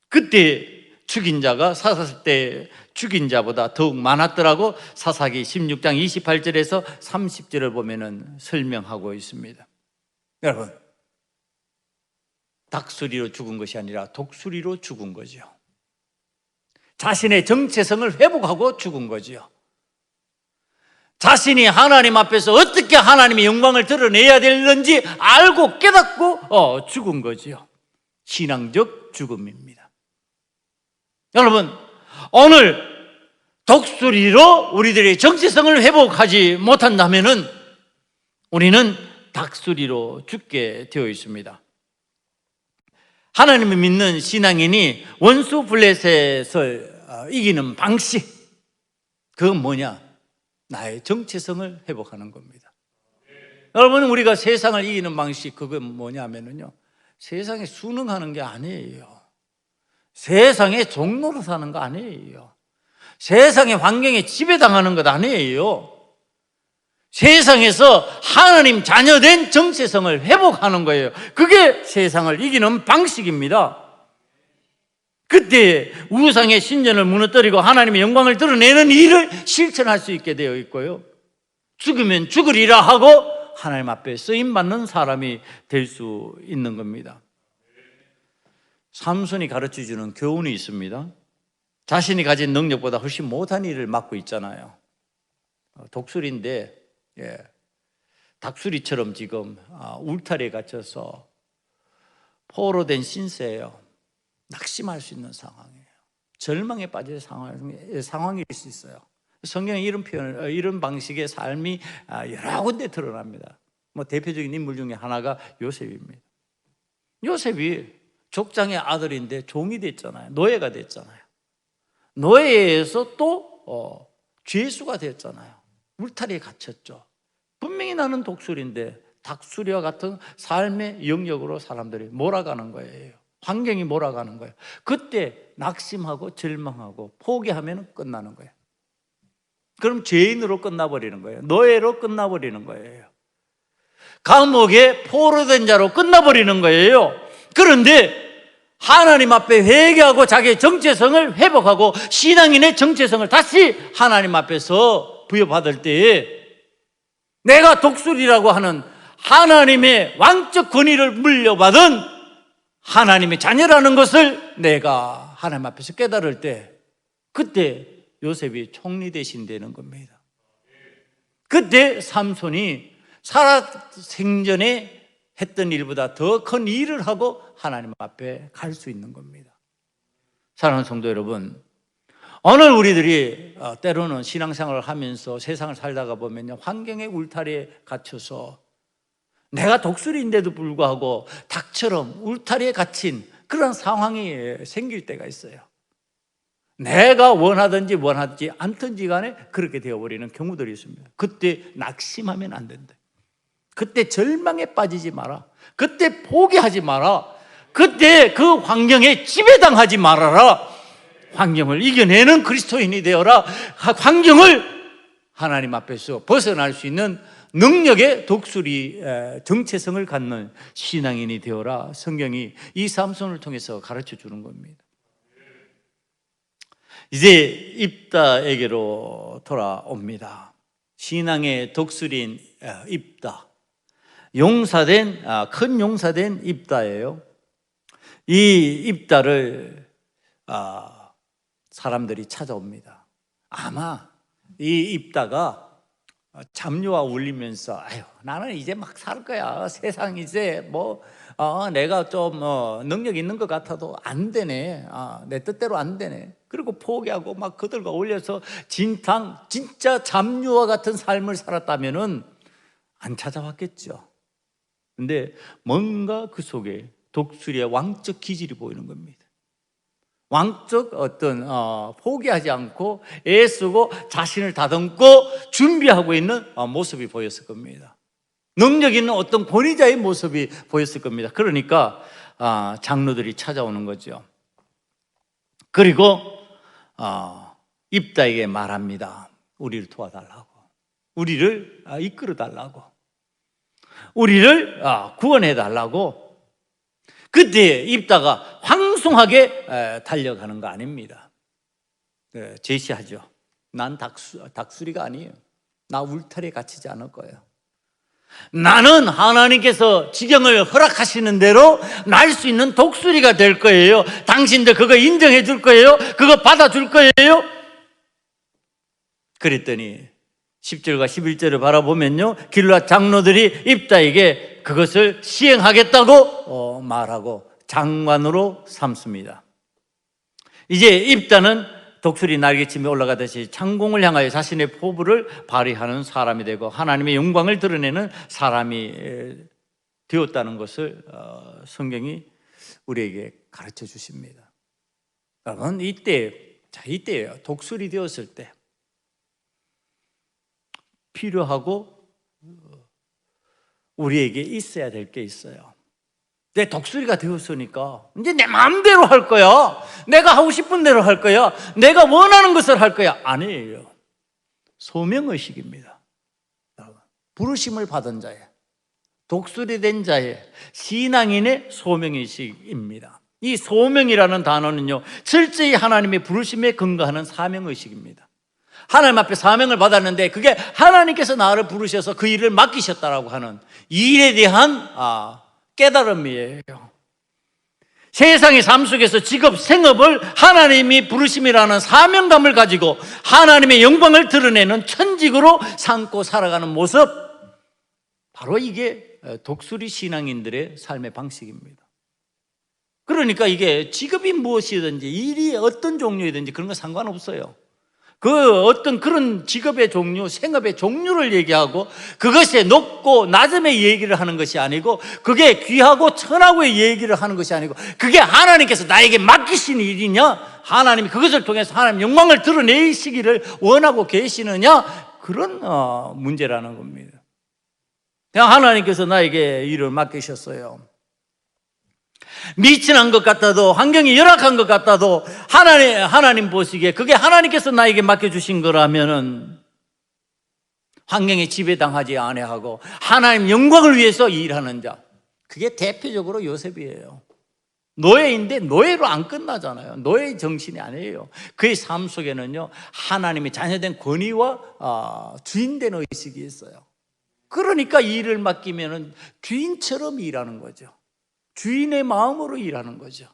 Speaker 2: 그때 죽인 자가 사사기 때 죽인 자보다 더욱 많았더라고. 사사기 16장 28절에서 30절을 보면은 설명하고 있습니다. 여러분, 닭수리로 죽은 것이 아니라 독수리로 죽은 거죠. 자신의 정체성을 회복하고 죽은 거죠. 자신이 하나님 앞에서 어떻게 하나님의 영광을 드러내야 되는지 알고 깨닫고 죽은 거죠. 신앙적 죽음입니다. 여러분, 오늘 독수리로 우리들의 정체성을 회복하지 못한다면은 우리는 닭수리로 죽게 되어 있습니다. 하나님을 믿는 신앙인이 원수 블레셋을 이기는 방식, 그건 뭐냐? 나의 정체성을 회복하는 겁니다. 여러분, 우리가 세상을 이기는 방식, 그건 뭐냐면요, 세상에 순응하는 게 아니에요. 세상에 종로로 사는 거 아니에요. 세상의 환경에 지배당하는 것 아니에요. 세상에서 하나님 자녀된 정체성을 회복하는 거예요. 그게 세상을 이기는 방식입니다. 그때 우상의 신전을 무너뜨리고 하나님의 영광을 드러내는 일을 실천할 수 있게 되어 있고요, 죽으면 죽으리라 하고 하나님 앞에 쓰임받는 사람이 될 수 있는 겁니다. 삼손이 가르쳐주는 교훈이 있습니다. 자신이 가진 능력보다 훨씬 못한 일을 맡고 있잖아요. 독수리인데 닭수리처럼 지금 울타리에 갇혀서 포로된 신세예요. 낙심할 수 있는 상황이에요. 절망에 빠질 상황일 수 있어요. 성경에 이런 표현을, 이런 방식의 삶이 여러 군데 드러납니다. 대표적인 인물 중에 하나가 요셉입니다. 요셉이 족장의 아들인데 종이 됐잖아요. 노예가 됐잖아요. 노예에서 또 죄수가 됐잖아요. 울타리에 갇혔죠. 분명히 나는 독수리인데 닭수리와 같은 삶의 영역으로 사람들이 몰아가는 거예요. 환경이 몰아가는 거예요. 그때 낙심하고 절망하고 포기하면 끝나는 거예요. 그럼 죄인으로 끝나버리는 거예요. 노예로 끝나버리는 거예요. 감옥에 포로된 자로 끝나버리는 거예요. 그런데 하나님 앞에 회개하고 자기의 정체성을 회복하고 신앙인의 정체성을 다시 하나님 앞에서 부여받을 때에 내가 독수리라고 하는 하나님의 왕적 권위를 물려받은 하나님의 자녀라는 것을 내가 하나님 앞에서 깨달을 때, 그때 요셉이 총리 대신 되는 겁니다. 그때 삼손이 살아생전에 했던 일보다 더 큰 일을 하고 하나님 앞에 갈 수 있는 겁니다. 사랑하는 성도 여러분, 오늘 우리들이 때로는 신앙생활을 하면서 세상을 살다가 보면요, 환경의 울타리에 갇혀서 내가 독수리인데도 불구하고 닭처럼 울타리에 갇힌 그런 상황이 생길 때가 있어요. 내가 원하든지 원하지 않든지 간에 그렇게 되어버리는 경우들이 있습니다. 그때 낙심하면 안 된다. 그때 절망에 빠지지 마라. 그때 포기하지 마라. 그때 그 환경에 지배당하지 말아라. 환경을 이겨내는 그리스도인이 되어라. 환경을 하나님 앞에서 벗어날 수 있는 능력의 독수리 정체성을 갖는 신앙인이 되어라. 성경이 이 삼손을 통해서 가르쳐 주는 겁니다. 이제 입다에게로 돌아옵니다. 신앙의 독수리인 입다, 용사된 큰 용사된 입다예요. 이 입다를 사람들이 찾아옵니다. 아마 이 입다가 잡녀와 울리면서 아유, 나는 이제 막 살 거야. 세상 이제 내가 좀 능력 있는 것 같아도 안 되네. 내 뜻대로 안 되네. 그리고 포기하고 막 그들과 어울려서 진짜 잡녀와 같은 삶을 살았다면은 안 찾아왔겠죠. 근데 뭔가 그 속에 독수리의 왕적 기질이 보이는 겁니다. 왕적 어떤 포기하지 않고 애쓰고 자신을 다듬고 준비하고 있는 모습이 보였을 겁니다. 능력 있는 어떤 권위자의 모습이 보였을 겁니다. 그러니까 장로들이 찾아오는 거죠. 그리고 입다에게 말합니다. 우리를 도와달라고, 우리를 이끌어 달라고, 우리를 구원해 달라고. 그때 입다가 황송하게 달려가는 거 아닙니다. 제시하죠. 난 닭수리가 아니에요. 나 울타리에 갇히지 않을 거예요. 나는 하나님께서 지경을 허락하시는 대로 날 수 있는 독수리가 될 거예요. 당신들 그거 인정해 줄 거예요? 그거 받아줄 거예요? 그랬더니 10절과 11절을 바라보면요, 길앗 장로들이 입다에게 그것을 시행하겠다고 말하고 장관으로 삼습니다. 이제 입다는 독수리 날개침에 올라가듯이 창공을 향하여 자신의 포부를 발휘하는 사람이 되고 하나님의 영광을 드러내는 사람이 되었다는 것을 성경이 우리에게 가르쳐 주십니다. 여러분, 이때예요. 독수리 되었을 때 필요하고 우리에게 있어야 될 게 있어요. 내 독수리가 되었으니까 이제 내 마음대로 할 거야. 내가 하고 싶은 대로 할 거야. 내가 원하는 것을 할 거야. 아니에요. 소명의식입니다. 부르심을 받은 자의, 독수리 된 자의, 신앙인의 소명의식입니다. 이 소명이라는 단어는요, 철저히 하나님의 부르심에 근거하는 사명의식입니다. 하나님 앞에 사명을 받았는데 그게 하나님께서 나를 부르셔서 그 일을 맡기셨다라고 하는 일에 대한 깨달음이에요. 세상의 삶 속에서 직업, 생업을 하나님이 부르심이라는 사명감을 가지고 하나님의 영광을 드러내는 천직으로 삼고 살아가는 모습, 바로 이게 독수리 신앙인들의 삶의 방식입니다. 그러니까 이게 직업이 무엇이든지 일이 어떤 종류이든지 그런 거 상관없어요. 그 어떤 그런 직업의 종류, 생업의 종류를 얘기하고 그것이 높고 낮음의 얘기를 하는 것이 아니고 그게 귀하고 천하고의 얘기를 하는 것이 아니고 그게 하나님께서 나에게 맡기신 일이냐, 하나님이 그것을 통해서 하나님 영광을 드러내시기를 원하고 계시느냐, 그런 문제라는 겁니다. 하나님께서 나에게 일을 맡기셨어요. 미친한 것 같아도, 환경이 열악한 것 같아도 하나님 보시기에 그게 하나님께서 나에게 맡겨주신 거라면은 환경에 지배당하지 아니하고 하나님 영광을 위해서 일하는 자, 그게 대표적으로 요셉이에요. 노예인데 노예로 안 끝나잖아요. 노예 정신이 아니에요. 그의 삶 속에는요, 하나님의 자녀된 권위와 주인된 의식이 있어요. 그러니까 일을 맡기면은 주인처럼 일하는 거죠. 주인의 마음으로 일하는 거죠.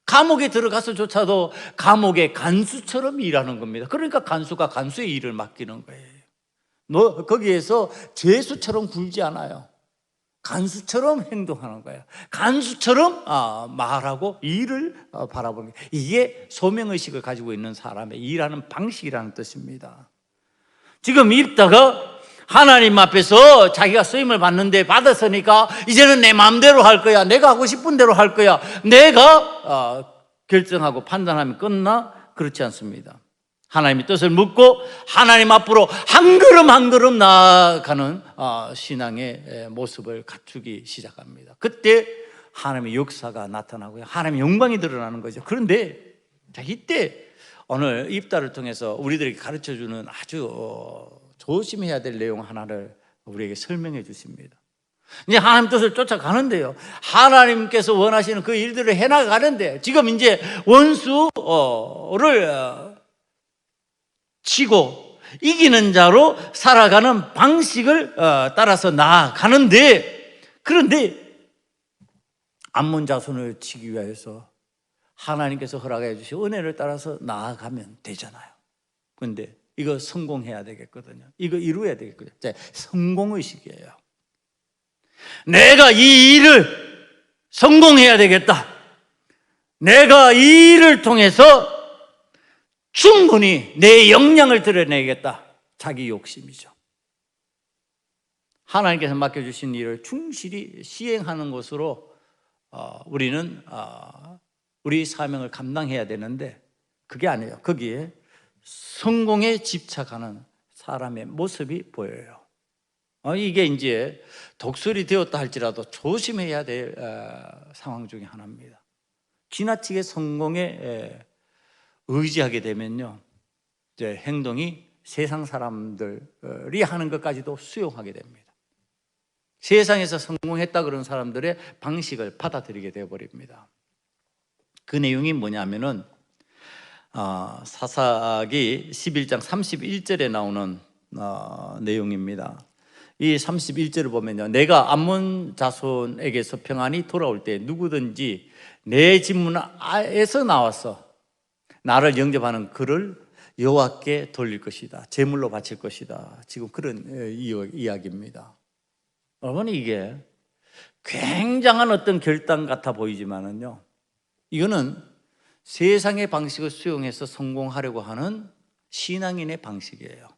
Speaker 2: 감옥에 들어가서조차도 감옥의 간수처럼 일하는 겁니다. 그러니까 간수가 간수의 일을 맡기는 거예요. 거기에서 죄수처럼 굴지 않아요. 간수처럼 행동하는 거예요. 간수처럼 말하고 일을 바라보는 거예요. 이게 소명의식을 가지고 있는 사람의 일하는 방식이라는 뜻입니다. 지금 입다가 하나님 앞에서 자기가 쓰임을 받는데 받았으니까 이제는 내 마음대로 할 거야, 내가 하고 싶은 대로 할 거야, 내가 결정하고 판단하면 끝나? 그렇지 않습니다. 하나님의 뜻을 묻고 하나님 앞으로 한 걸음 한 걸음 나아가는 신앙의 모습을 갖추기 시작합니다. 그때 하나님의 역사가 나타나고요, 하나님의 영광이 드러나는 거죠. 그런데 이때 오늘 입다를 통해서 우리들에게 가르쳐주는 아주 조심해야 될 내용 하나를 우리에게 설명해 주십니다. 이제 하나님 뜻을 쫓아가는데요, 하나님께서 원하시는 그 일들을 해나가는데 지금 이제 원수를 치고 이기는 자로 살아가는 방식을 따라서 나아가는데, 그런데 암몬 자손을 치기 위해서 하나님께서 허락해 주신 은혜를 따라서 나아가면 되잖아요. 그런데 이거 성공해야 되겠거든요. 이거 이루어야 되겠거든요. 성공의식이에요. 내가 이 일을 성공해야 되겠다, 내가 이 일을 통해서 충분히 내 역량을 드러내겠다, 자기 욕심이죠. 하나님께서 맡겨주신 일을 충실히 시행하는 것으로 우리는 우리 사명을 감당해야 되는데 그게 아니에요. 거기에 성공에 집착하는 사람의 모습이 보여요. 이게 이제 독설이 되었다 할지라도 조심해야 될 상황 중에 하나입니다. 지나치게 성공에 의지하게 되면요, 이제 행동이 세상 사람들이 하는 것까지도 수용하게 됩니다. 세상에서 성공했다 그런 사람들의 방식을 받아들이게 되어버립니다. 그 내용이 뭐냐면은 사사기 11장 31절에 나오는 내용입니다. 이 31절을 보면요, 내가 암몬 자손에게서 평안이 돌아올 때 누구든지 내 집문에서 나와서 나를 영접하는 그를 여호와께 돌릴 것이다, 제물로 바칠 것이다. 지금 그런 이야기입니다. 여러분, 이게 굉장한 어떤 결단 같아 보이지만은요, 이거는 세상의 방식을 수용해서 성공하려고 하는 신앙인의 방식이에요.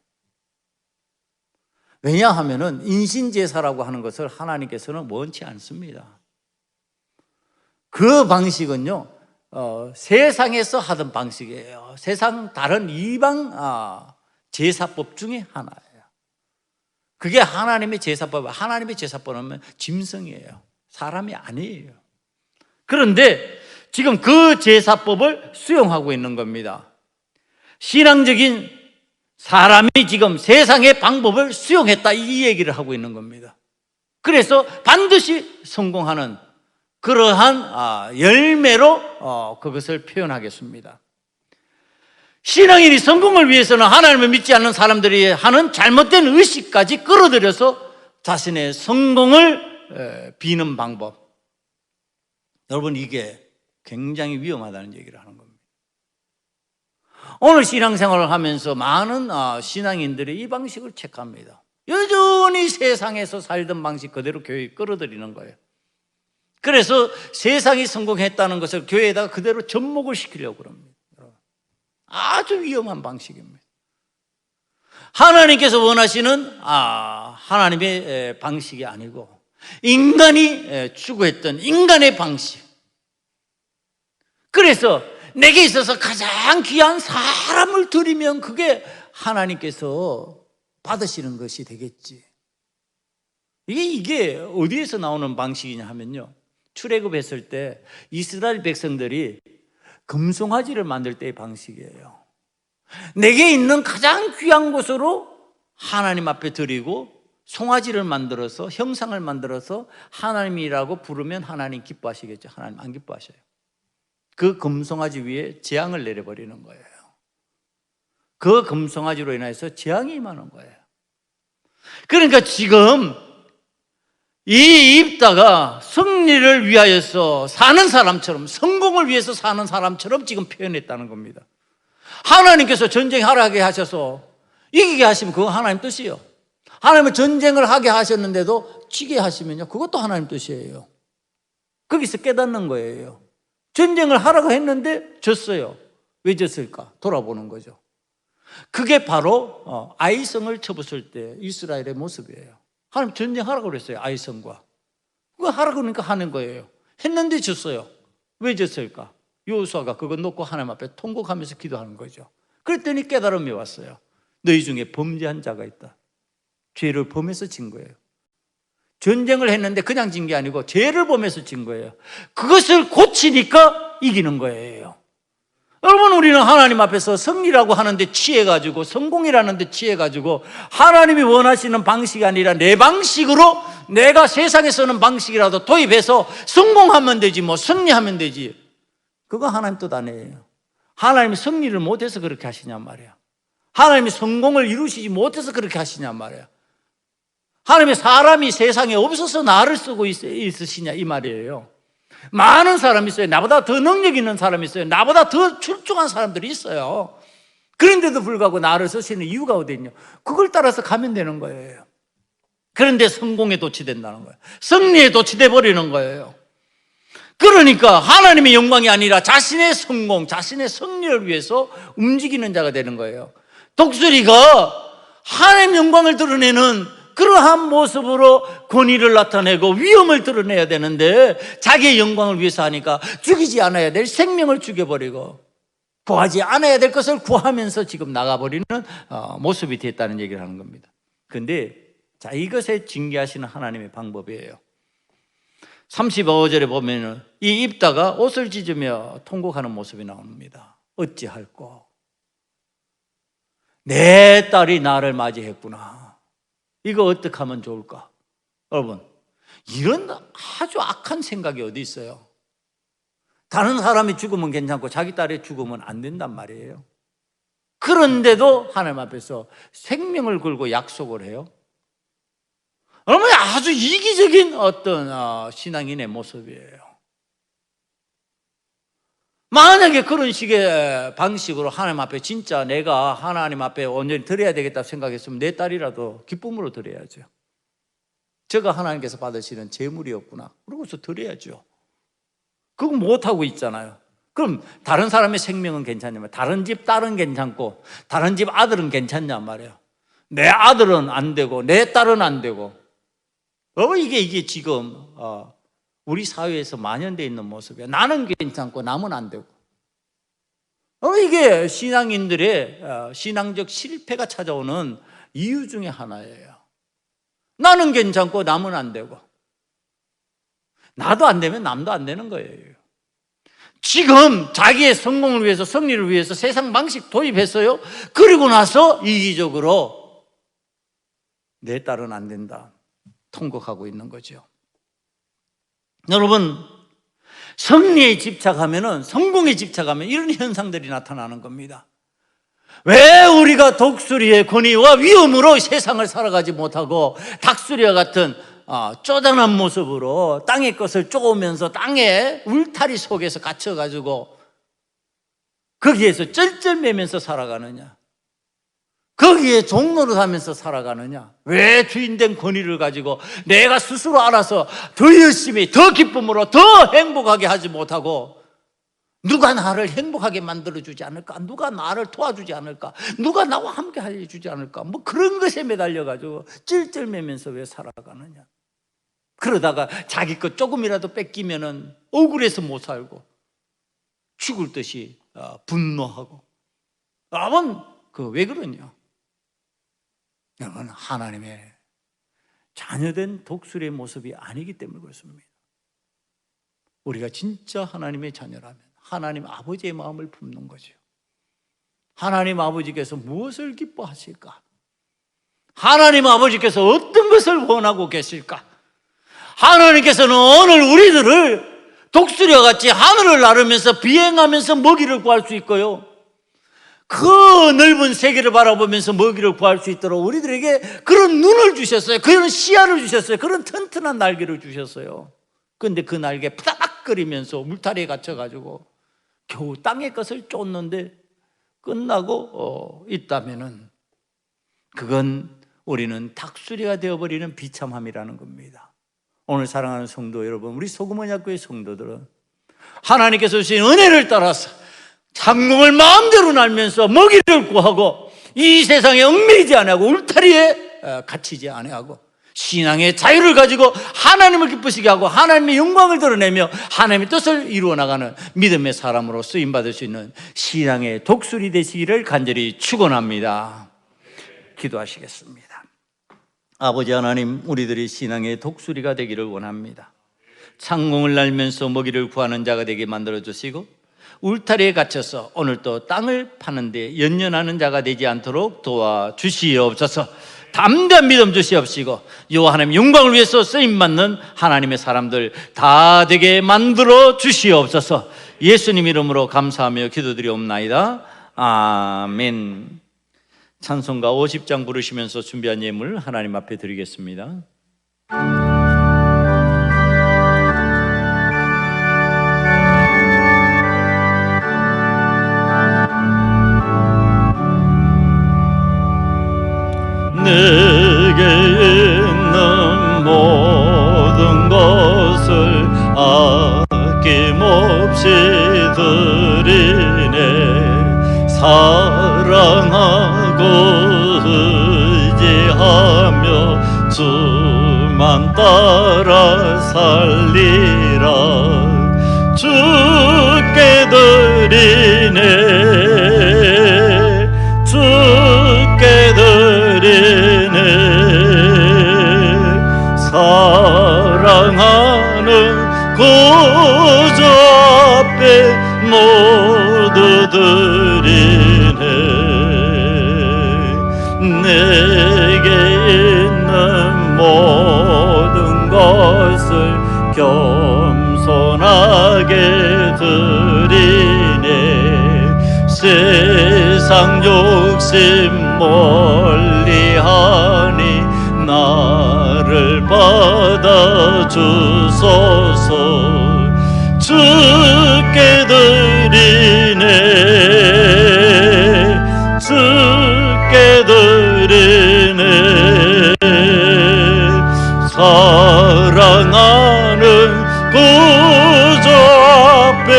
Speaker 2: 왜냐하면은 인신제사라고 하는 것을 하나님께서는 원치 않습니다. 그 방식은요, 세상에서 하던 방식이에요. 세상 다른 이방 제사법 중에 하나예요. 그게 하나님의 제사법. 하나님의 제사법은 짐승이에요. 사람이 아니에요. 그런데 지금 그 제사법을 수용하고 있는 겁니다. 신앙적인 사람이 지금 세상의 방법을 수용했다, 이 얘기를 하고 있는 겁니다. 그래서 반드시 성공하는 그러한 열매로 그것을 표현하겠습니다. 신앙인이 성공을 위해서는 하나님을 믿지 않는 사람들이 하는 잘못된 의식까지 끌어들여서 자신의 성공을 비는 방법. 여러분, 이게 굉장히 위험하다는 얘기를 하는 겁니다. 오늘 신앙생활을 하면서 많은 신앙인들이 이 방식을 택합니다. 여전히 세상에서 살던 방식 그대로 교회에 끌어들이는 거예요. 그래서 세상이 성공했다는 것을 교회에다가 그대로 접목을 시키려고 그럽니다. 아주 위험한 방식입니다. 하나님께서 원하시는 하나님의 방식이 아니고 인간이 추구했던 인간의 방식. 그래서 내게 있어서 가장 귀한 사람을 드리면 그게 하나님께서 받으시는 것이 되겠지. 이게 어디에서 나오는 방식이냐 하면요, 출애굽했을 때 이스라엘 백성들이 금송아지를 만들 때의 방식이에요. 내게 있는 가장 귀한 것으로 하나님 앞에 드리고 송아지를 만들어서 형상을 만들어서 하나님이라고 부르면 하나님 기뻐하시겠죠. 하나님 안 기뻐하셔요. 그 금송아지 위에 재앙을 내려버리는 거예요. 그 금송아지로 인해서 재앙이 임하는 거예요. 그러니까 지금 이 입다가 승리를 위하여서 사는 사람처럼, 성공을 위해서 사는 사람처럼 지금 표현했다는 겁니다. 하나님께서 전쟁하게 하셔서 이기게 하시면 그거 하나님 뜻이에요. 하나님은 전쟁을 하게 하셨는데도 지게 하시면요, 그것도 하나님 뜻이에요. 거기서 깨닫는 거예요. 전쟁을 하라고 했는데 졌어요. 왜 졌을까? 돌아보는 거죠. 그게 바로 아이성을 쳐부술 때 이스라엘의 모습이에요. 하나님 전쟁하라고 그랬어요. 아이성과 그거 하라고 그러니까 하는 거예요. 했는데 졌어요. 왜 졌을까? 여호수아가 그거 놓고 하나님 앞에 통곡하면서 기도하는 거죠. 그랬더니 깨달음이 왔어요. 너희 중에 범죄한 자가 있다. 죄를 범해서 진 거예요. 전쟁을 했는데 그냥 진 게 아니고 죄를 범해서 진 거예요. 그것을 고치니까 이기는 거예요. 여러분, 우리는 하나님 앞에서 승리라고 하는데 취해가지고, 성공이라는 데 취해가지고 하나님이 원하시는 방식이 아니라 내 방식으로, 내가 세상에 쓰는 방식이라도 도입해서 성공하면 되지, 뭐 승리하면 되지. 그거 하나님 뜻 아니에요. 하나님이 승리를 못해서 그렇게 하시냔 말이야. 하나님이 성공을 이루시지 못해서 그렇게 하시냔 말이야. 하나님의 사람이 세상에 없어서 나를 쓰고 있으시냐 이 말이에요. 많은 사람이 있어요. 나보다 더 능력 있는 사람이 있어요. 나보다 더 출중한 사람들이 있어요. 그런데도 불구하고 나를 쓰시는 이유가 어디 있냐? 그걸 따라서 가면 되는 거예요. 그런데 성공에 도취된다는 거예요. 승리에 도취돼 버리는 거예요. 그러니까 하나님의 영광이 아니라 자신의 성공, 자신의 승리를 위해서 움직이는 자가 되는 거예요. 독수리가 하나님의 영광을 드러내는 그러한 모습으로 권위를 나타내고 위엄을 드러내야 되는데 자기의 영광을 위해서 하니까 죽이지 않아야 될 생명을 죽여버리고 구하지 않아야 될 것을 구하면서 지금 나가버리는 모습이 됐다는 얘기를 하는 겁니다. 그런데 자, 이것에 징계하시는 하나님의 방법이에요. 35절에 보면은 이 입다가 옷을 찢으며 통곡하는 모습이 나옵니다. 어찌할꼬? 내 딸이 나를 맞이했구나. 이거 어떻게 하면 좋을까? 여러분, 이런 아주 악한 생각이 어디 있어요? 다른 사람이 죽으면 괜찮고 자기 딸이 죽으면 안 된단 말이에요. 그런데도 하나님 앞에서 생명을 걸고 약속을 해요. 여러분, 아주 이기적인 어떤 신앙인의 모습이에요. 만약에 그런 식의 방식으로 하나님 앞에 진짜 내가 하나님 앞에 온전히 드려야 되겠다 생각했으면 내 딸이라도 기쁨으로 드려야죠. 저가 하나님께서 받으시는 재물이었구나. 그러고서 드려야죠. 그거 못하고 있잖아요. 그럼 다른 사람의 생명은 괜찮냐면 다른 집 딸은 괜찮고 다른 집 아들은 괜찮냔 말이에요. 내 아들은 안 되고 내 딸은 안 되고 이게 지금 우리 사회에서 만연되어 있는 모습이야. 나는 괜찮고 남은 안 되고. 이게 신앙인들의 신앙적 실패가 찾아오는 이유 중에 하나예요. 나는 괜찮고 남은 안 되고. 나도 안 되면 남도 안 되는 거예요. 지금 자기의 성공을 위해서, 승리를 위해서 세상 방식 도입했어요. 그리고 나서 이기적으로 내 딸은 안 된다. 통곡하고 있는 거죠. 여러분, 승리에 집착하면은, 성공에 집착하면 이런 현상들이 나타나는 겁니다. 왜 우리가 독수리의 권위와 위엄으로 세상을 살아가지 못하고 닭수리와 같은 쪼잔한 모습으로 땅의 것을 쪼으면서 땅의 울타리 속에서 갇혀가지고 거기에서 쩔쩔매면서 살아가느냐? 거기에 종로를 하면서 살아가느냐? 왜 주인된 권위를 가지고 내가 스스로 알아서 더 열심히, 더 기쁨으로, 더 행복하게 하지 못하고 누가 나를 행복하게 만들어주지 않을까? 누가 나를 도와주지 않을까? 누가 나와 함께 해주지 않을까? 뭐 그런 것에 매달려가지고 찔찔매면서 왜 살아가느냐? 그러다가 자기 것 조금이라도 뺏기면은 억울해서 못 살고 죽을 듯이 분노하고. 여러분, 왜 그러냐? 여러분, 하나님의 자녀된 독수리의 모습이 아니기 때문에 그렇습니다. 우리가 진짜 하나님의 자녀라면 하나님 아버지의 마음을 품는 거죠. 하나님 아버지께서 무엇을 기뻐하실까? 하나님 아버지께서 어떤 것을 원하고 계실까? 하나님께서는 오늘 우리들을 독수리와 같이 하늘을 나르면서 비행하면서 먹이를 구할 수 있고요, 그 넓은 세계를 바라보면서 먹이를 구할 수 있도록 우리들에게 그런 눈을 주셨어요. 그런 시야를 주셨어요. 그런 튼튼한 날개를 주셨어요. 그런데 그 날개 푸닥거리면서 울타리에 갇혀가지고 겨우 땅의 것을 쫓는데 끝나고 있다면은 그건 우리는 닭수리가 되어버리는 비참함이라는 겁니다. 오늘 사랑하는 성도 여러분, 우리 소금언약교회 성도들은 하나님께서 주신 은혜를 따라서 창공을 마음대로 날면서 먹이를 구하고 이 세상에 얽매이지 아니하고 울타리에 갇히지 아니하고 신앙의 자유를 가지고 하나님을 기쁘시게 하고 하나님의 영광을 드러내며 하나님의 뜻을 이루어 나가는 믿음의 사람으로 쓰임받을 수 있는 신앙의 독수리 되시기를 간절히 축원합니다. 기도하시겠습니다. 아버지 하나님, 우리들이 신앙의 독수리가 되기를 원합니다. 창공을 날면서 먹이를 구하는 자가 되게 만들어주시고 울타리에 갇혀서 오늘도 땅을 파는데 연연하는 자가 되지 않도록 도와주시옵소서. 담대한 믿음 주시옵시고 요 하나님 영광을 위해서 쓰임받는 하나님의 사람들 다 되게 만들어 주시옵소서. 예수님 이름으로 감사하며 기도드리옵나이다. 아멘. 찬송가 50장 부르시면서 준비한 예물 하나님 앞에 드리겠습니다.
Speaker 1: 내게 있는 모든 것을 아낌없이 드리네. 사랑하고 의지하며 주만 따라 살리라. 주께 드리네. 주께 드리네. 사랑하는 구주 앞에 모두 드리네. 내게 있는 모든 것을 겸손하게 드리네. 세상 욕심 멀리하니 나를 받아주소서. 주께 드리네. 주께 드리네. 사랑하는 구주 앞에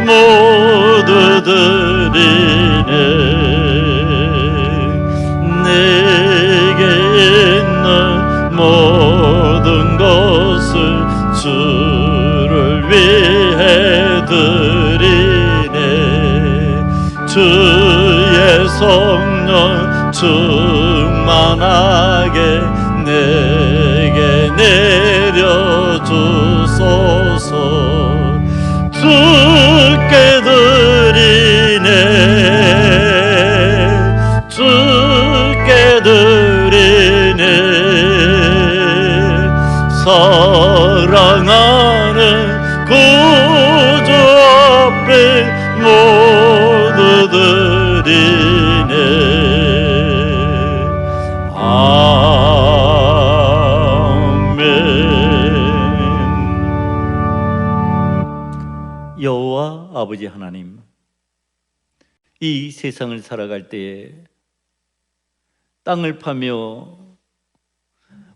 Speaker 1: 모두 드리네. 내게 있는 모든 것을 주를 위해 드리네. 주의 성령 충만하게 내게 내려주소서. 주께 드리네. 주께 드리네. 사랑하는 구주 앞에 모두 드리네. 아멘. 여호와 아버지 하나님, 이 세상을 살아갈 때에 땅을 파며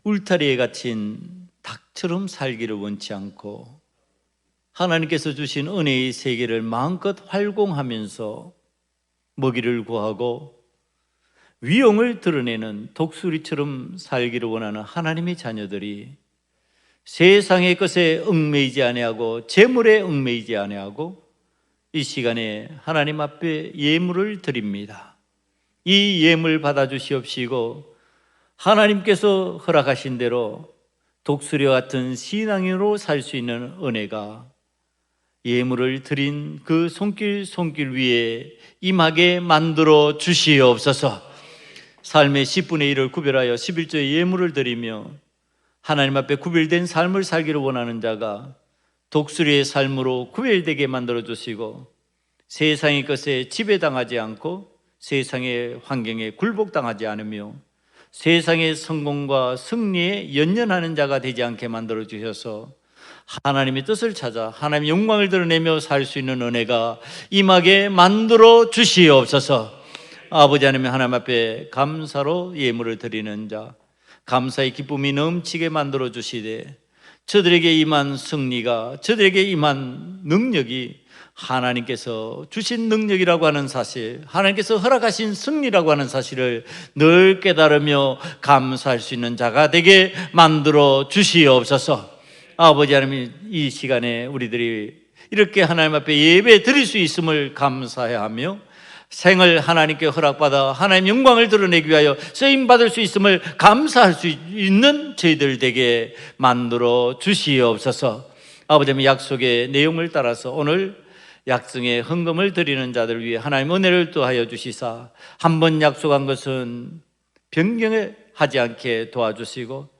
Speaker 1: 울타리에 갇힌 닭처럼 살기를 원치 않고
Speaker 2: 하나님께서 주신 은혜의 세계를 마음껏 활공하면서 먹이를 구하고 위용을 드러내는 독수리처럼 살기를 원하는 하나님의 자녀들이 세상의 것에 얽매이지 아니하고 재물에 얽매이지 아니하고 이 시간에 하나님 앞에 예물을 드립니다. 이 예물 받아주시옵시고 하나님께서 허락하신 대로 독수리와 같은 신앙인으로 살 수 있는 은혜가 예물을 드린 그 손길 위에 임하게 만들어 주시옵소서. 삶의 10분의 1을 구별하여 11조의 예물을 드리며 하나님 앞에 구별된 삶을 살기를 원하는 자가 독수리의 삶으로 구별되게 만들어 주시고 세상의 것에 지배당하지 않고 세상의 환경에 굴복당하지 않으며 세상의 성공과 승리에 연연하는 자가 되지 않게 만들어 주셔서 하나님의 뜻을 찾아 하나님의 영광을 드러내며 살 수 있는 은혜가 임하게 만들어 주시옵소서. 아버지 하나님, 하나님 앞에 감사로 예물을 드리는 자, 감사의 기쁨이 넘치게 만들어 주시되 저들에게 임한 승리가, 저들에게 임한 능력이 하나님께서 주신 능력이라고 하는 사실, 하나님께서 허락하신 승리라고 하는 사실을 늘 깨달으며 감사할 수 있는 자가 되게 만들어 주시옵소서. 아버지 하나님, 이 시간에 우리들이 이렇게 하나님 앞에 예배 드릴 수 있음을 감사해야 하며 생을 하나님께 허락받아 하나님 영광을 드러내기 위하여 쓰임받을 수 있음을 감사할 수 있는 저희들 되게 만들어 주시옵소서. 아버지 하나님, 약속의 내용을 따라서 오늘 약정의 헌금을 드리는 자들 위해 하나님 은혜를 또하여 주시사 한 번 약속한 것은 변경하지 않게 도와주시고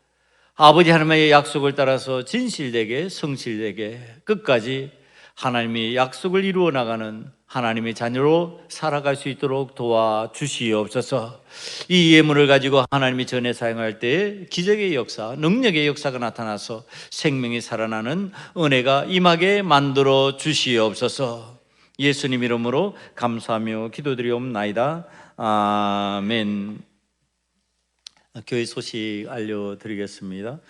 Speaker 2: 아버지 하나님의 약속을 따라서 진실되게 성실되게 끝까지 하나님의 약속을 이루어 나가는 하나님의 자녀로 살아갈 수 있도록 도와주시옵소서. 이 예물을 가지고 하나님이 전에 사용할 때 기적의 역사, 능력의 역사가 나타나서 생명이 살아나는 은혜가 임하게 만들어 주시옵소서. 예수님 이름으로 감사하며 기도드리옵나이다. 아멘. 교회 소식 알려드리겠습니다.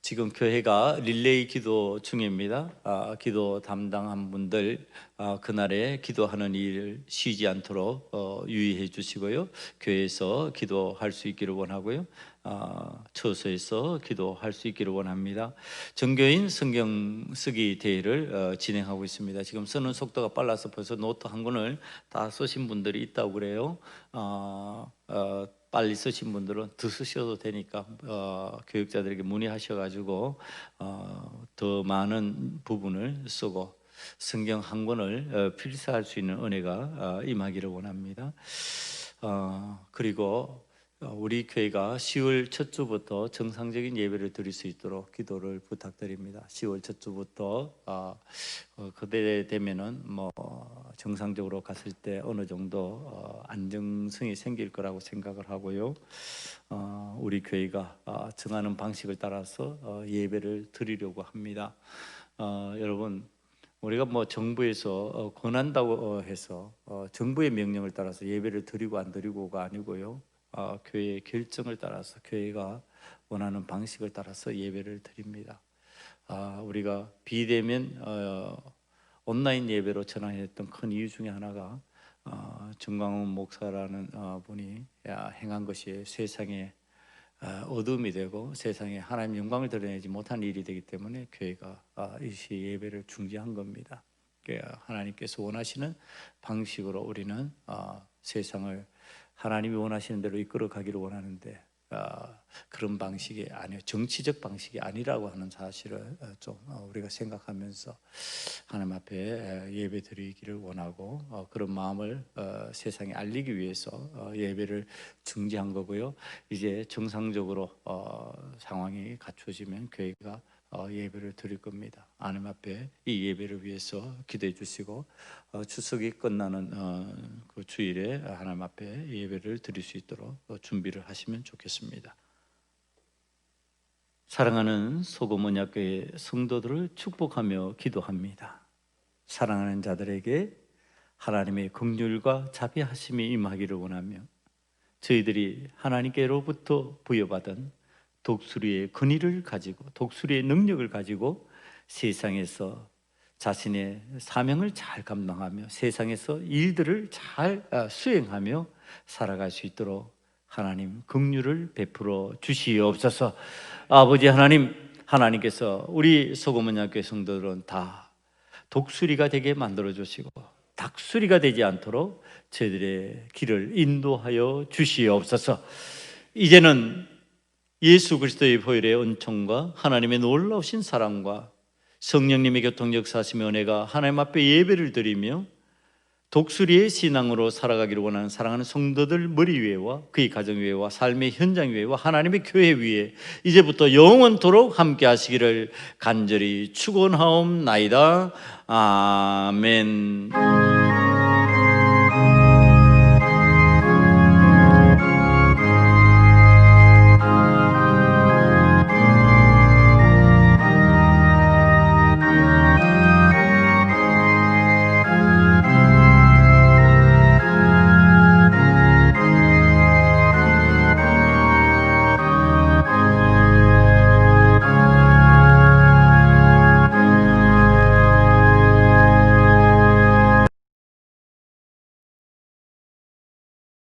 Speaker 2: 지금 교회가 릴레이 기도 중입니다. 기도 담당한 분들 그날에 기도하는 일을 쉬지 않도록 유의해 주시고요. 교회에서 기도할 수 있기를 원하고요. 처소에서 기도할 수 있기를 원합니다. 정교인 성경 쓰기 대회를 진행하고 있습니다. 지금 쓰는 속도가 빨라서 벌써 노트 한 권을 다 쓰신 분들이 있다고 그래요. 빨리 쓰신 분들은 더 쓰셔도 되니까 교육자들에게 문의하셔가지고 더 많은 부분을 쓰고 성경 한 권을 필사할 수 있는 은혜가 임하기를 원합니다. 그리고 우리 교회가 10월 첫 주부터 정상적인 예배를 드릴 수 있도록 기도를 부탁드립니다. 10월 첫 주부터 그때 되면은 뭐 정상적으로 갔을 때 어느 정도 안정성이 생길 거라고 생각을 하고요. 우리 교회가 정하는 방식을 따라서 예배를 드리려고 합니다. 여러분, 우리가 뭐 정부에서 권한다고 해서 정부의 명령을 따라서 예배를 드리고 안 드리고가 아니고요. 교회의 결정을 따라서 교회가 원하는 방식을 따라서 예배를 드립니다. 우리가 비대면 온라인 예배로 전환했던 큰 이유 중에 하나가 정광훈 목사라는 분이 행한 것이 세상에 어둠이 되고 세상에 하나님 영광을 드러내지 못한 일이 되기 때문에 교회가 일시 예배를 중지한 겁니다. 하나님께서 원하시는 방식으로 우리는 세상을 하나님이 원하시는 대로 이끌어 가기를 원하는데 그런 방식이 아니에요. 정치적 방식이 아니라고 하는 사실을 좀 우리가 생각하면서 하나님 앞에 예배 드리기를 원하고 그런 마음을 세상에 알리기 위해서 예배를 중지한 거고요. 이제 정상적으로 상황이 갖춰지면 교회가 예배를 드릴 겁니다. 하나님 앞에 이 예배를 위해서 기도해 주시고 추석이 끝나는 그 주일에 하나님 앞에 예배를 드릴 수 있도록 준비를 하시면 좋겠습니다. 사랑하는 소금언약교회 성도들을 축복하며 기도합니다. 사랑하는 자들에게 하나님의 긍휼과 자비하심이 임하기를 원하며 저희들이 하나님께로부터 부여받은 독수리의 근위를 가지고 독수리의 능력을 가지고 세상에서 자신의 사명을 잘 감당하며 세상에서 일들을 잘 수행하며 살아갈 수 있도록 하나님 긍휼을 베풀어 주시옵소서. 아버지 하나님, 하나님께서 우리 소금언약교회 성도들은 다 독수리가 되게 만들어 주시고 닭수리가 되지 않도록 저희들의 길을 인도하여 주시옵소서. 이제는 예수 그리스도의 보혈의 은총과 하나님의 놀라우신 사랑과 성령님의 교통 역사하심의 은혜가 하나님 앞에 예배를 드리며 독수리의 신앙으로 살아가기를 원하는 사랑하는 성도들 머리 위에와 그의 가정 위에와 삶의 현장 위에와 하나님의 교회 위에 이제부터 영원토록 함께 하시기를 간절히 축원하옵나이다. 아멘.